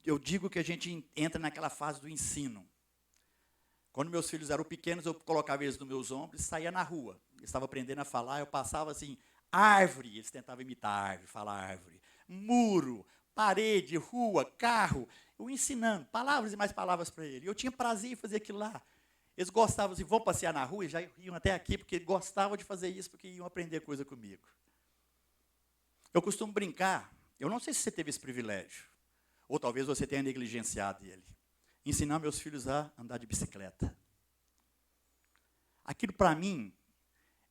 Eu digo que a gente entra naquela fase do ensino. Quando meus filhos eram pequenos, eu colocava eles nos meus ombros e saía na rua. Eles estavam aprendendo a falar, eu passava assim, árvore, eles tentavam imitar árvore, falar árvore. Muro, parede, rua, carro, eu ensinando palavras e mais palavras para eles. Eu tinha prazer em fazer aquilo lá. Eles gostavam assim, vão passear na rua, e já iam até aqui, porque gostavam de fazer isso, porque iam aprender coisa comigo. Eu costumo brincar, eu não sei se você teve esse privilégio, ou talvez você tenha negligenciado ele, ensinar meus filhos a andar de bicicleta. Aquilo, para mim,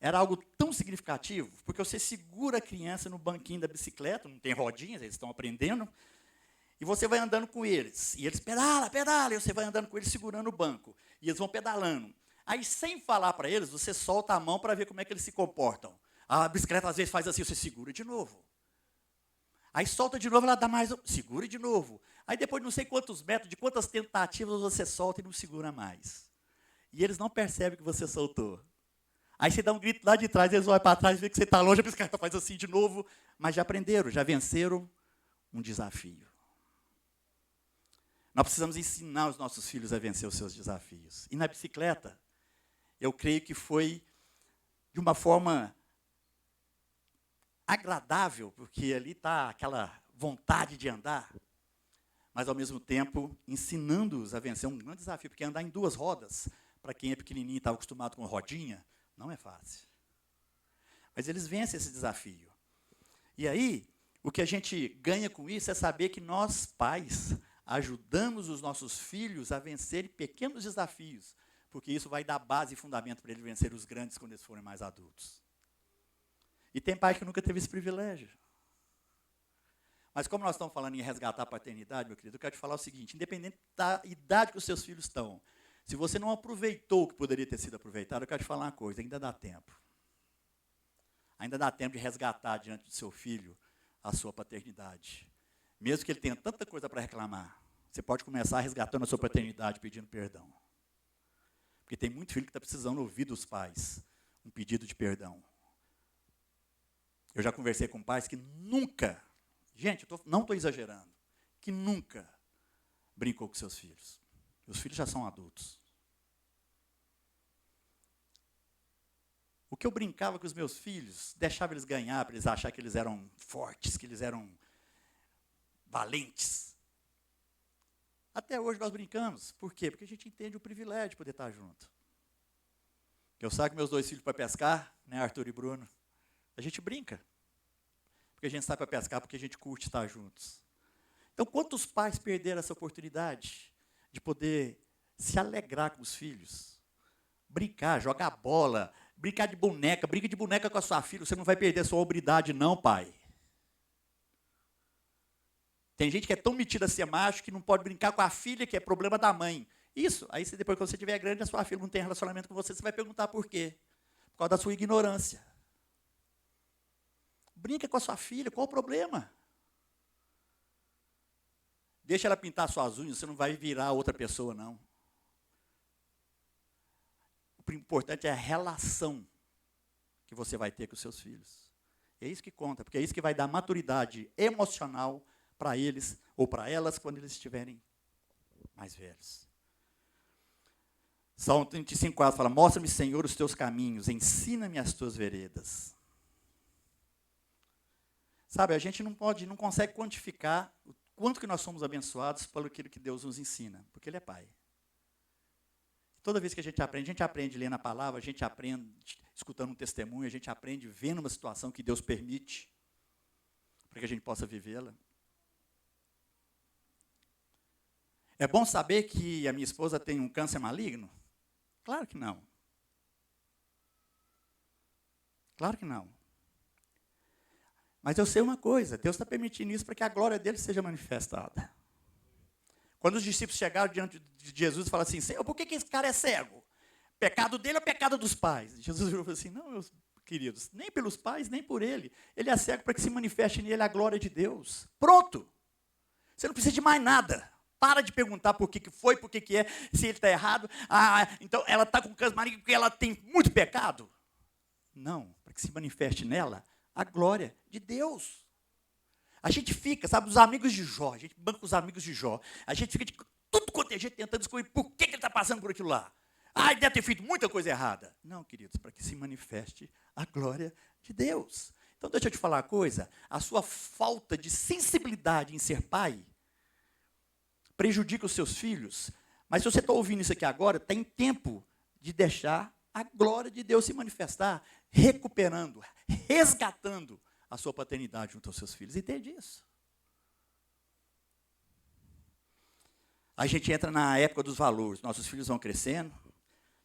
era algo tão significativo, porque você segura a criança no banquinho da bicicleta, não tem rodinhas, eles estão aprendendo, e você vai andando com eles, e eles pedala, e você vai andando com eles segurando o banco, e eles vão pedalando. Aí, sem falar para eles, você solta a mão para ver como é que eles se comportam. A bicicleta, às vezes, faz assim, você segura de novo. Aí solta de novo, ela dá mais, segura de novo. Aí depois de não sei quantos metros, de quantas tentativas você solta e não segura mais. E eles não percebem que você soltou. Aí você dá um grito lá de trás, eles olham para trás e vê que você está longe, a bicicleta faz assim de novo. Mas já aprenderam, já venceram um desafio. Nós precisamos ensinar os nossos filhos a vencer os seus desafios. E na bicicleta, eu creio que foi de uma forma agradável, porque ali está aquela vontade de andar, mas, ao mesmo tempo, ensinando-os a vencer um grande desafio, porque andar em duas rodas, para quem é pequenininho e está acostumado com rodinha, não é fácil. Mas eles vencem esse desafio. E aí, o que a gente ganha com isso é saber que nós, pais, ajudamos os nossos filhos a vencerem pequenos desafios, porque isso vai dar base e fundamento para eles vencerem os grandes quando eles forem mais adultos. E tem pai que nunca teve esse privilégio. Mas como nós estamos falando em resgatar a paternidade, meu querido, eu quero te falar o seguinte, independente da idade que os seus filhos estão, se você não aproveitou o que poderia ter sido aproveitado, eu quero te falar uma coisa, ainda dá tempo. Ainda dá tempo de resgatar diante do seu filho a sua paternidade. Mesmo que ele tenha tanta coisa para reclamar, você pode começar resgatando a sua paternidade, pedindo perdão. Porque tem muito filho que está precisando ouvir dos pais um pedido de perdão. Eu já conversei com pais que nunca, gente, não estou exagerando, que nunca brincou com seus filhos. Os filhos já são adultos. O que eu brincava com os meus filhos, deixava eles ganhar, para eles acharem que eles eram fortes, que eles eram valentes. Até hoje nós brincamos. Por quê? Porque a gente entende o privilégio de poder estar junto. Eu saio com meus dois filhos para pescar, né, Arthur e Bruno. A gente brinca. Porque a gente sai para pescar, porque a gente curte estar juntos. Então, quantos pais perderam essa oportunidade de poder se alegrar com os filhos, Brincar, jogar bola, brincar de boneca, brinca de boneca com a sua filha, você não vai perder a sua hombridade não, pai. Tem gente que é tão metida a ser macho que não pode brincar com a filha, que é problema da mãe. Isso, aí depois quando você tiver grande, a sua filha não tem relacionamento com você, você vai perguntar por quê. Por causa da sua ignorância. Brinca com a sua filha, qual o problema? Deixa ela pintar suas unhas, você não vai virar outra pessoa, não. O importante é a relação que você vai ter com os seus filhos. É isso que conta, porque é isso que vai dar maturidade emocional para eles ou para elas quando eles estiverem mais velhos. Salmo 35:4 fala: mostra-me, Senhor, os teus caminhos, ensina-me as tuas veredas. Sabe, a gente não consegue quantificar o quanto que nós somos abençoados pelo aquilo que Deus nos ensina, porque Ele é Pai. Toda vez que a gente aprende lendo a palavra, a gente aprende escutando um testemunho, a gente aprende vendo uma situação que Deus permite, para que a gente possa vivê-la. É bom saber que a minha esposa tem um câncer maligno? Claro que não. Claro que não. Mas eu sei uma coisa, Deus está permitindo isso para que a glória dele seja manifestada. Quando os discípulos chegaram diante de Jesus e falaram assim: Senhor, por que esse cara é cego? Pecado dele ou pecado dos pais? Jesus falou assim: não, meus queridos, nem pelos pais, nem por ele. Ele é cego para que se manifeste nele a glória de Deus. Pronto. Você não precisa de mais nada. Para de perguntar por que foi, por que é, se ele está errado. Então ela está com câncer maligno porque ela tem muito pecado. Não, para que se manifeste nela a glória de Deus. A gente fica, sabe, os amigos de Jó, a gente banca os amigos de Jó, a gente fica de tudo quanto é jeito tentando descobrir por que ele está passando por aquilo lá. Ele deve ter feito muita coisa errada. Não, queridos, para que se manifeste a glória de Deus. Então deixa eu te falar uma coisa, a sua falta de sensibilidade em ser pai prejudica os seus filhos, mas se você está ouvindo isso aqui agora, está em tempo de deixar a glória de Deus se manifestar, recuperando, resgatando a sua paternidade junto aos seus filhos. Entende isso? A gente entra na época dos valores, nossos filhos vão crescendo,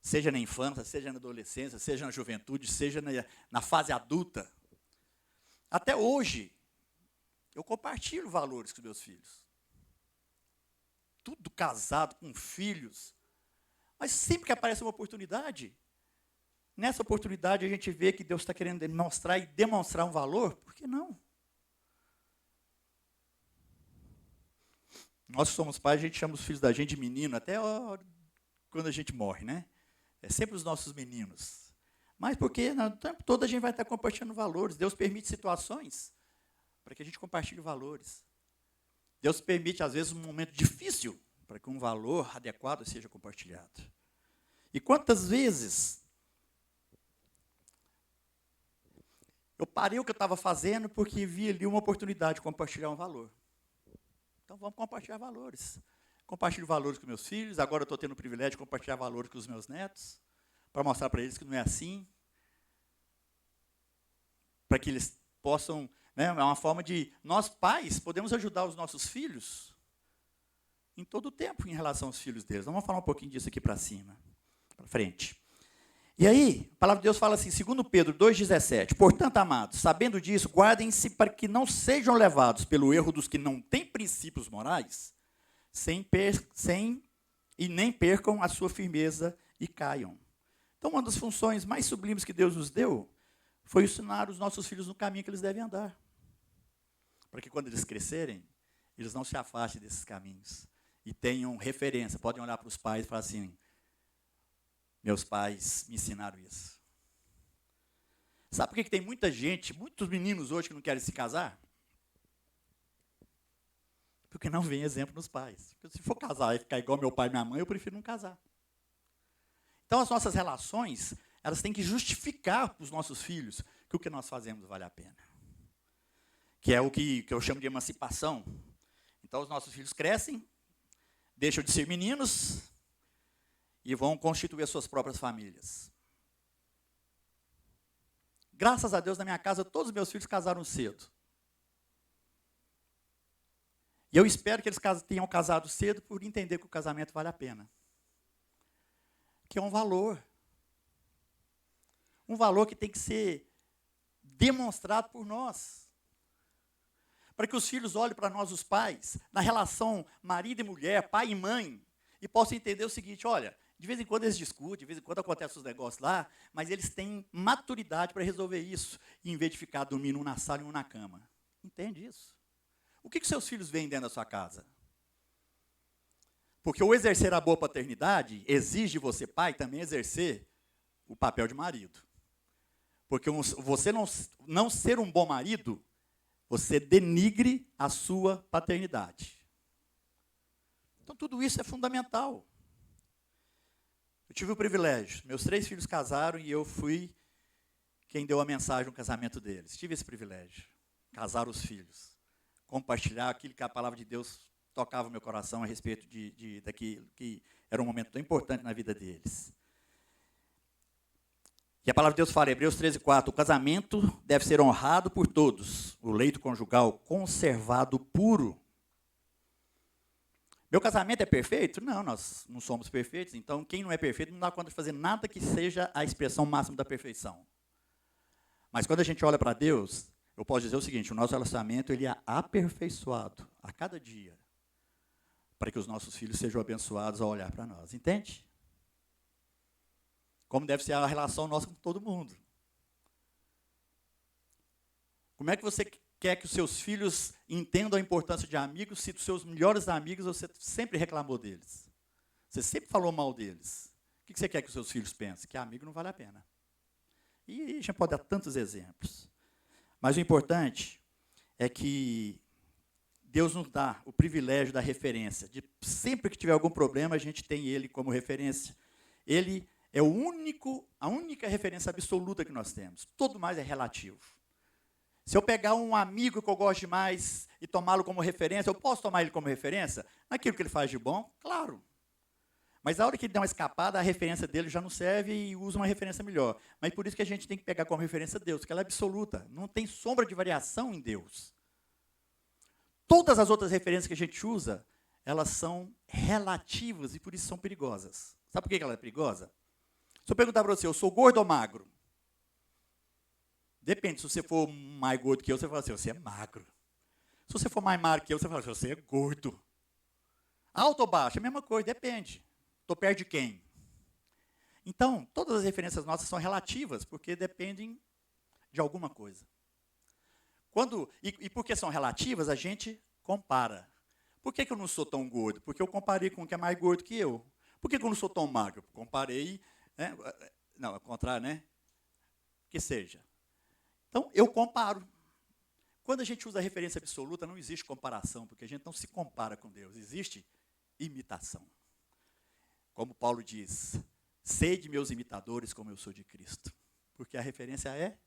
seja na infância, seja na adolescência, seja na juventude, seja na fase adulta. Até hoje, eu compartilho valores com meus filhos. Tudo casado, com filhos. Mas sempre que aparece uma oportunidade, nessa oportunidade a gente vê que Deus está querendo mostrar e demonstrar um valor, por que não? Nós somos pais, a gente chama os filhos da gente de menino, até quando a gente morre, né? É sempre os nossos meninos. Mas porque no tempo todo a gente vai estar compartilhando valores. Deus permite situações para que a gente compartilhe valores. Deus permite, às vezes, um momento difícil para que um valor adequado seja compartilhado. E quantas vezes eu parei o que eu estava fazendo porque vi ali uma oportunidade de compartilhar um valor. Então vamos compartilhar valores. Compartilho valores com meus filhos, agora eu estou tendo o privilégio de compartilhar valores com os meus netos, para mostrar para eles que não é assim, para que eles possam, né, é uma forma de, nós pais, podemos ajudar os nossos filhos em todo o tempo em relação aos filhos deles. Vamos falar um pouquinho disso aqui para cima, para frente. E aí, a palavra de Deus fala assim, 2 Pedro 2,17, portanto, amados, sabendo disso, guardem-se para que não sejam levados pelo erro dos que não têm princípios morais, e nem percam a sua firmeza e caiam. Então, uma das funções mais sublimes que Deus nos deu foi ensinar os nossos filhos no caminho que eles devem andar. Para que quando eles crescerem, eles não se afastem desses caminhos. E tenham referência, podem olhar para os pais e falar assim, meus pais me ensinaram isso. Sabe por que tem muita gente, muitos meninos hoje que não querem se casar? Porque não vem exemplo nos pais. Porque se for casar e ficar igual meu pai e minha mãe, eu prefiro não casar. Então, as nossas relações, elas têm que justificar para os nossos filhos que o que nós fazemos vale a pena. Que é o que eu chamo de emancipação. Então, os nossos filhos crescem, deixam de ser meninos e vão constituir as suas próprias famílias. Graças a Deus, na minha casa, todos os meus filhos casaram cedo. E eu espero que eles tenham casado cedo por entender que o casamento vale a pena. Que é um valor. um valor que tem que ser demonstrado por nós. Para que os filhos olhem para nós, os pais, na relação marido e mulher, pai e mãe, e possam entender o seguinte: olha, de vez em quando eles discutem, de vez em quando acontecem os negócios lá, mas eles têm maturidade para resolver isso, em vez de ficar dormindo um na sala e um na cama. Entende isso? O que seus filhos veem dentro da sua casa? Porque o exercer a boa paternidade exige de você, pai, também exercer o papel de marido. Porque você não ser um bom marido, você denigre a sua paternidade. Então, tudo isso é fundamental. Eu tive o privilégio, meus 3 filhos casaram e eu fui quem deu a mensagem no casamento deles. Tive esse privilégio, casar os filhos, compartilhar aquilo que a palavra de Deus tocava o meu coração a respeito daquilo que era um momento tão importante na vida deles. E a palavra de Deus fala, Hebreus 13:4, o casamento deve ser honrado por todos, o leito conjugal conservado puro. Meu casamento é perfeito? Não, nós não somos perfeitos, então quem não é perfeito não dá conta de fazer nada que seja a expressão máxima da perfeição. Mas quando a gente olha para Deus, eu posso dizer o seguinte, o nosso relacionamento ele é aperfeiçoado a cada dia, para que os nossos filhos sejam abençoados ao olhar para nós, entende? Como deve ser a relação nossa com todo mundo. Como é que você quer que os seus filhos entendam a importância de amigos se dos seus melhores amigos você sempre reclamou deles? Você sempre falou mal deles. O que você quer que os seus filhos pensem? Que amigo não vale a pena. E a gente pode dar tantos exemplos. Mas o importante é que Deus nos dá o privilégio da referência. De sempre que tiver algum problema, a gente tem Ele como referência. Ele é a única referência absoluta que nós temos. Tudo mais é relativo. Se eu pegar um amigo que eu gosto demais e tomá-lo como referência, eu posso tomar ele como referência? Naquilo que ele faz de bom? Claro. Mas na hora que ele dá uma escapada, a referência dele já não serve e usa uma referência melhor. Mas por isso que a gente tem que pegar como referência Deus, que ela é absoluta. Não tem sombra de variação em Deus. Todas as outras referências que a gente usa, elas são relativas e por isso são perigosas. Sabe por que ela é perigosa? Se eu perguntar para você, eu sou gordo ou magro? Depende, se você for mais gordo que eu, você fala assim, você é magro. Se você for mais magro que eu, você fala assim, você é gordo. Alto ou baixo? É a mesma coisa, depende. Estou perto de quem? Então, todas as referências nossas são relativas, porque dependem de alguma coisa. E porque são relativas, a gente compara. Por que eu não sou tão gordo? Porque eu comparei com o que é mais gordo que eu. Por que eu não sou tão magro? Comparei, né? Não, ao contrário, né? Que seja. Então, eu comparo. Quando a gente usa a referência absoluta, não existe comparação, porque a gente não se compara com Deus, existe imitação. Como Paulo diz, sede meus imitadores como eu sou de Cristo, porque a referência é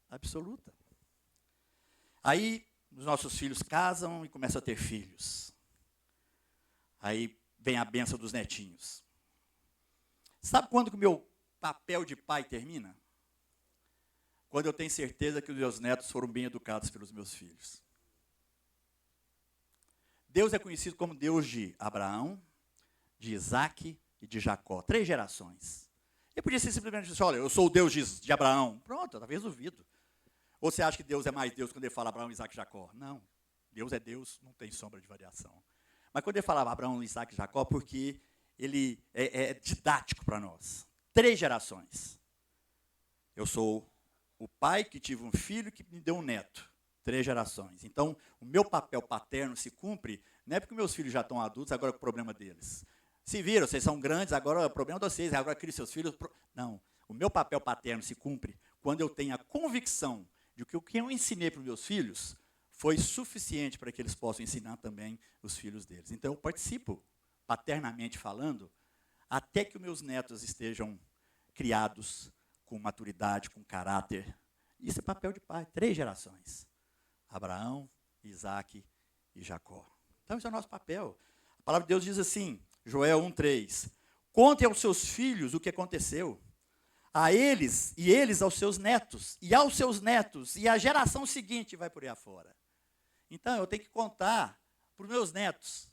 absoluta. Aí, os nossos filhos casam e começam a ter filhos. Aí vem a bênção dos netinhos. Sabe quando que o meu papel de pai termina? Quando eu tenho certeza que os meus netos foram bem educados pelos meus filhos. Deus é conhecido como Deus de Abraão, de Isaac e de Jacó. 3 gerações. Ele podia ser simplesmente assim, olha, eu sou o Deus de Abraão. Pronto, talvez duvido. Ou você acha que Deus é mais Deus quando ele fala Abraão, Isaac e Jacó? Não. Deus é Deus, não tem sombra de variação. Mas quando ele falava Abraão, Isaac e Jacó, porque ele é didático para nós. 3 gerações. Eu sou o pai que tive um filho que me deu um neto. 3 gerações. Então, o meu papel paterno se cumpre, não é porque meus filhos já estão adultos, agora é o problema deles. Se viram, vocês são grandes, agora é o problema de vocês, agora crie seus filhos. Não, o meu papel paterno se cumpre quando eu tenho a convicção de que o que eu ensinei para os meus filhos foi suficiente para que eles possam ensinar também os filhos deles. Então, eu participo, paternamente falando, até que os meus netos estejam criados com maturidade, com caráter. Isso é papel de pai, 3 gerações. Abraão, Isaac e Jacó. Então, esse é o nosso papel. A palavra de Deus diz assim, Joel 1:3, conte aos seus filhos o que aconteceu, a eles e eles aos seus netos, e aos seus netos, e a geração seguinte vai por aí afora. Então, eu tenho que contar para os meus netos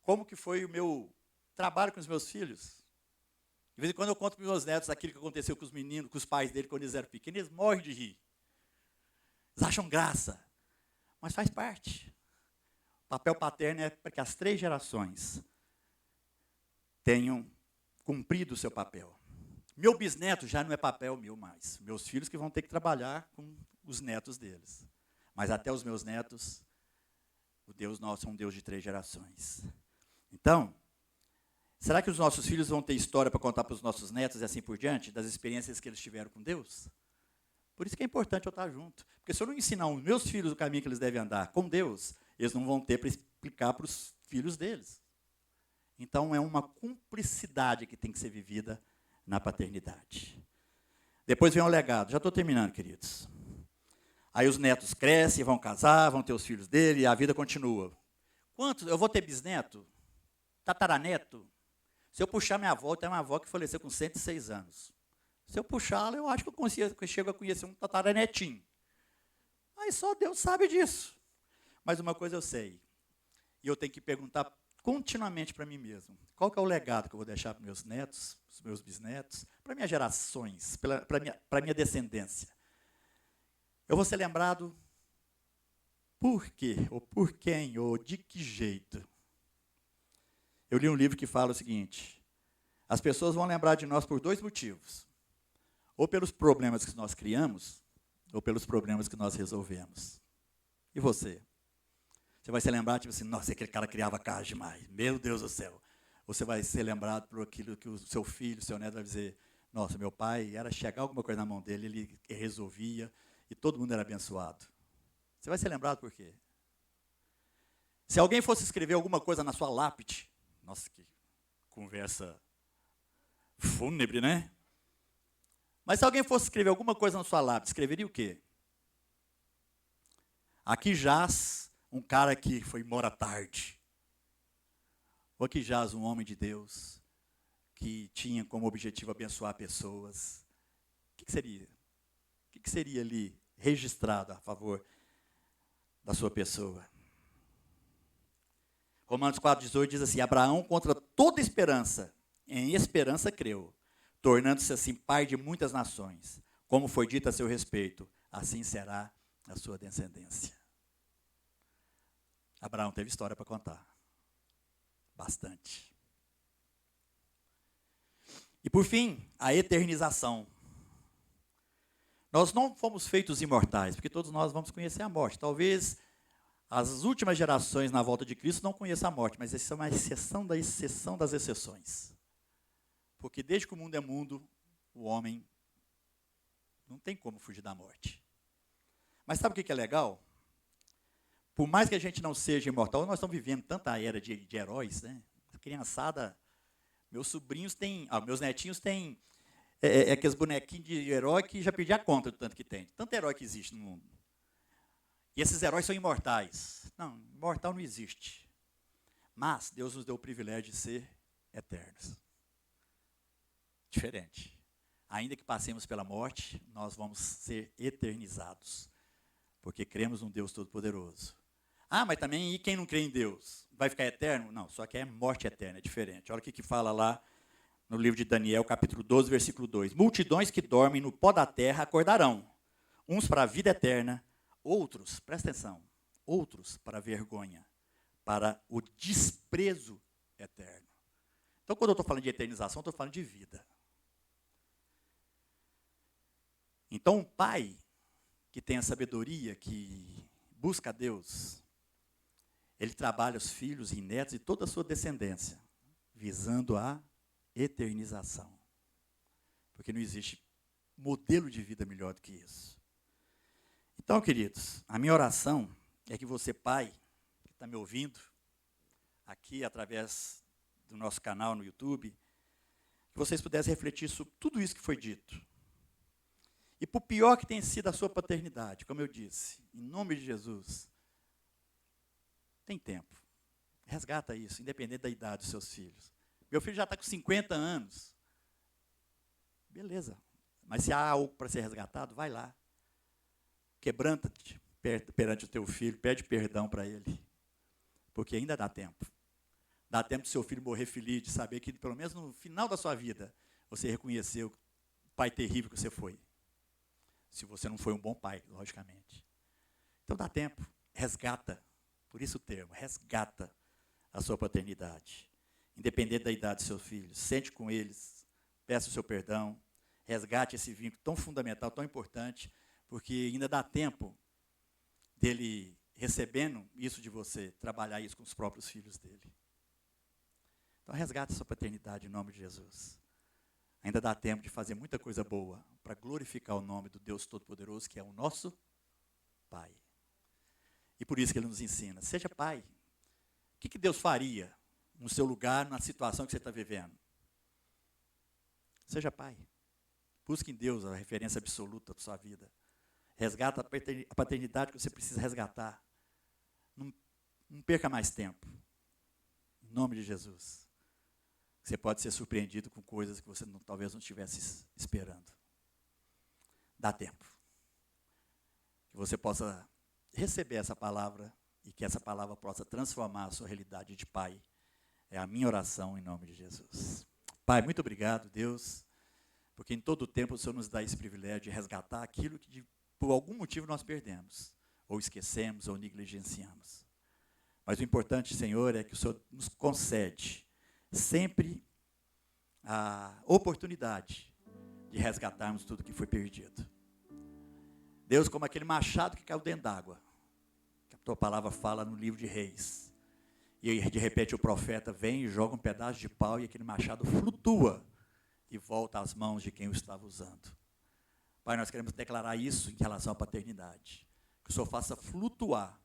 como que foi o meu trabalho com os meus filhos. De vez em quando eu conto para os meus netos aquilo que aconteceu com os meninos, com os pais dele quando eles eram pequenos, eles morrem de rir. Eles acham graça, mas faz parte. O papel paterno é para que as 3 gerações tenham cumprido o seu papel. Meu bisneto já não é papel meu mais. Meus filhos que vão ter que trabalhar com os netos deles. Mas até os meus netos, o Deus nosso é um Deus de 3 gerações. Então, será que os nossos filhos vão ter história para contar para os nossos netos e assim por diante, das experiências que eles tiveram com Deus? Por isso que é importante eu estar junto. Porque se eu não ensinar os meus filhos o caminho que eles devem andar com Deus, eles não vão ter para explicar para os filhos deles. Então, é uma cumplicidade que tem que ser vivida na paternidade. Depois vem o legado. Já estou terminando, queridos. Aí os netos crescem, vão casar, vão ter os filhos dele, e a vida continua. Quantos? Eu vou ter bisneto? Tataraneto? Se eu puxar minha avó, tem uma avó que faleceu com 106 anos. Se eu puxá-la, eu acho que eu chego a conhecer um tataranetinho. Mas só Deus sabe disso. Mas uma coisa eu sei, e eu tenho que perguntar continuamente para mim mesmo, qual que é o legado que eu vou deixar para meus netos, para os meus bisnetos, para minhas gerações, para minha descendência. Eu vou ser lembrado por quê, ou por quem, ou de que jeito. Eu li um livro que fala o seguinte: as pessoas vão lembrar de nós por 2 motivos. Ou pelos problemas que nós criamos, ou pelos problemas que nós resolvemos. E você? Você vai ser lembrado, tipo assim, nossa, aquele cara criava casa demais, meu Deus do céu. Ou você vai ser lembrado por aquilo que o seu filho, o seu neto vai dizer, nossa, meu pai, era chegar alguma coisa na mão dele, ele resolvia, e todo mundo era abençoado. Você vai ser lembrado por quê? Se alguém fosse escrever alguma coisa na sua lápide, nossa, que conversa fúnebre, né? Mas se alguém fosse escrever alguma coisa na sua lápide, escreveria o quê? Aqui jaz um cara que foi embora tarde. Ou aqui jaz um homem de Deus que tinha como objetivo abençoar pessoas. O que seria? O que seria ali registrado a favor da sua pessoa? Romanos 4,18 diz assim: Abraão, contra toda esperança, em esperança creu, tornando-se assim pai de muitas nações. Como foi dito a seu respeito, assim será a sua descendência. Abraão teve história para contar. Bastante. E por fim, a eternização. Nós não fomos feitos imortais, porque todos nós vamos conhecer a morte. Talvez as últimas gerações na volta de Cristo não conheçam a morte, mas essa é uma exceção da exceção das exceções. Porque desde que o mundo é mundo, o homem não tem como fugir da morte. Mas sabe o que é legal? Por mais que a gente não seja imortal, nós estamos vivendo tanta era de heróis, né? A criançada, meus sobrinhos têm, meus netinhos têm aqueles bonequinhos de herói que já perdi a conta do tanto que tem. Tanto herói que existe no mundo. E esses heróis são imortais. Não, imortal não existe. Mas Deus nos deu o privilégio de ser eternos. Diferente. Ainda que passemos pela morte, nós vamos ser eternizados. Porque cremos num Deus Todo-Poderoso. Mas também, e quem não crê em Deus? Vai ficar eterno? Não, só que é morte eterna, é diferente. Olha o que fala lá no livro de Daniel, capítulo 12, versículo 2. Multidões que dormem no pó da terra acordarão, uns para a vida eterna, outros, presta atenção, outros para a vergonha, para o desprezo eterno. Então, quando eu estou falando de eternização, eu estou falando de vida. Então, um pai que tem a sabedoria, que busca a Deus, ele trabalha os filhos e netos e toda a sua descendência, visando a eternização. Porque não existe modelo de vida melhor do que isso. Então, queridos, a minha oração é que você, pai, que está me ouvindo, aqui através do nosso canal no YouTube, que vocês pudessem refletir sobre tudo isso que foi dito. E por pior que tenha sido a sua paternidade, como eu disse, em nome de Jesus, tem tempo. Resgata isso, independente da idade dos seus filhos. Meu filho já está com 50 anos. Beleza. Mas se há algo para ser resgatado, vai lá. Quebranta-te perante o teu filho, pede perdão para ele. Porque ainda dá tempo. Dá tempo do seu filho morrer feliz, de saber que, pelo menos no final da sua vida, você reconhecer o pai terrível que você foi. Se você não foi um bom pai, logicamente. Então dá tempo, resgata, por isso o termo, resgata a sua paternidade. Independente da idade dos seus filhos, sente com eles, peça o seu perdão, resgate esse vínculo tão fundamental, tão importante, porque ainda dá tempo dele, recebendo isso de você, trabalhar isso com os próprios filhos dele. Então resgate a sua paternidade em nome de Jesus. Ainda dá tempo de fazer muita coisa boa para glorificar o nome do Deus Todo-Poderoso, que é o nosso Pai. E por isso que Ele nos ensina, seja pai. O que Deus faria no seu lugar, na situação que você está vivendo? Seja pai. Busque em Deus a referência absoluta da sua vida. Resgata a paternidade que você precisa resgatar. Não perca mais tempo. Em nome de Jesus. Você pode ser surpreendido com coisas que você talvez não estivesse esperando. Dá tempo. Que você possa receber essa palavra e que essa palavra possa transformar a sua realidade de pai. É a minha oração em nome de Jesus. Pai, muito obrigado, Deus, porque em todo o tempo o Senhor nos dá esse privilégio de resgatar aquilo que por algum motivo nós perdemos, ou esquecemos, ou negligenciamos. Mas o importante, Senhor, é que o Senhor nos concede sempre a oportunidade de resgatarmos tudo que foi perdido. Deus, como aquele machado que caiu dentro d'água, que a tua palavra fala no livro de Reis. E de repente o profeta vem e joga um pedaço de pau e aquele machado flutua e volta às mãos de quem o estava usando. Pai, nós queremos declarar isso em relação à paternidade. Que o Senhor faça flutuar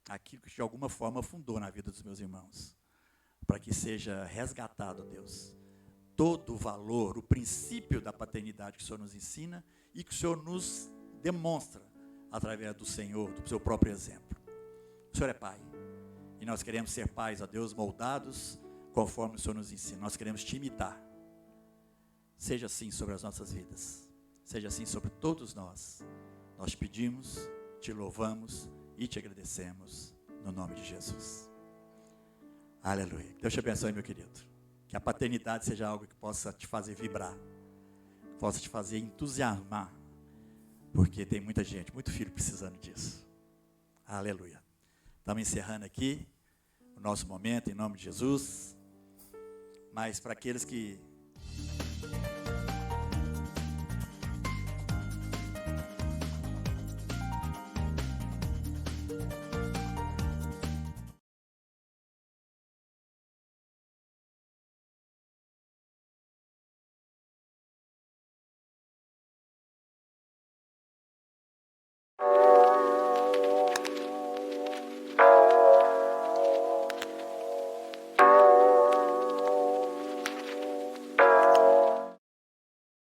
aquilo que de alguma forma fundou na vida dos meus irmãos. Para que seja resgatado, Deus, todo o valor, o princípio da paternidade que o Senhor nos ensina e que o Senhor nos demonstra através do Senhor, do seu próprio exemplo. O Senhor é Pai. E nós queremos ser pais, ó Deus, moldados conforme o Senhor nos ensina. Nós queremos te imitar. Seja assim sobre as nossas vidas. Seja assim sobre todos nós. Nós te pedimos, te louvamos e te agradecemos no nome de Jesus. Aleluia. Deus te abençoe, meu querido. Que a paternidade seja algo que possa te fazer vibrar. Que possa te fazer entusiasmar. Porque tem muita gente, muito filho precisando disso. Aleluia. Estamos encerrando aqui o nosso momento em nome de Jesus. Mas para aqueles que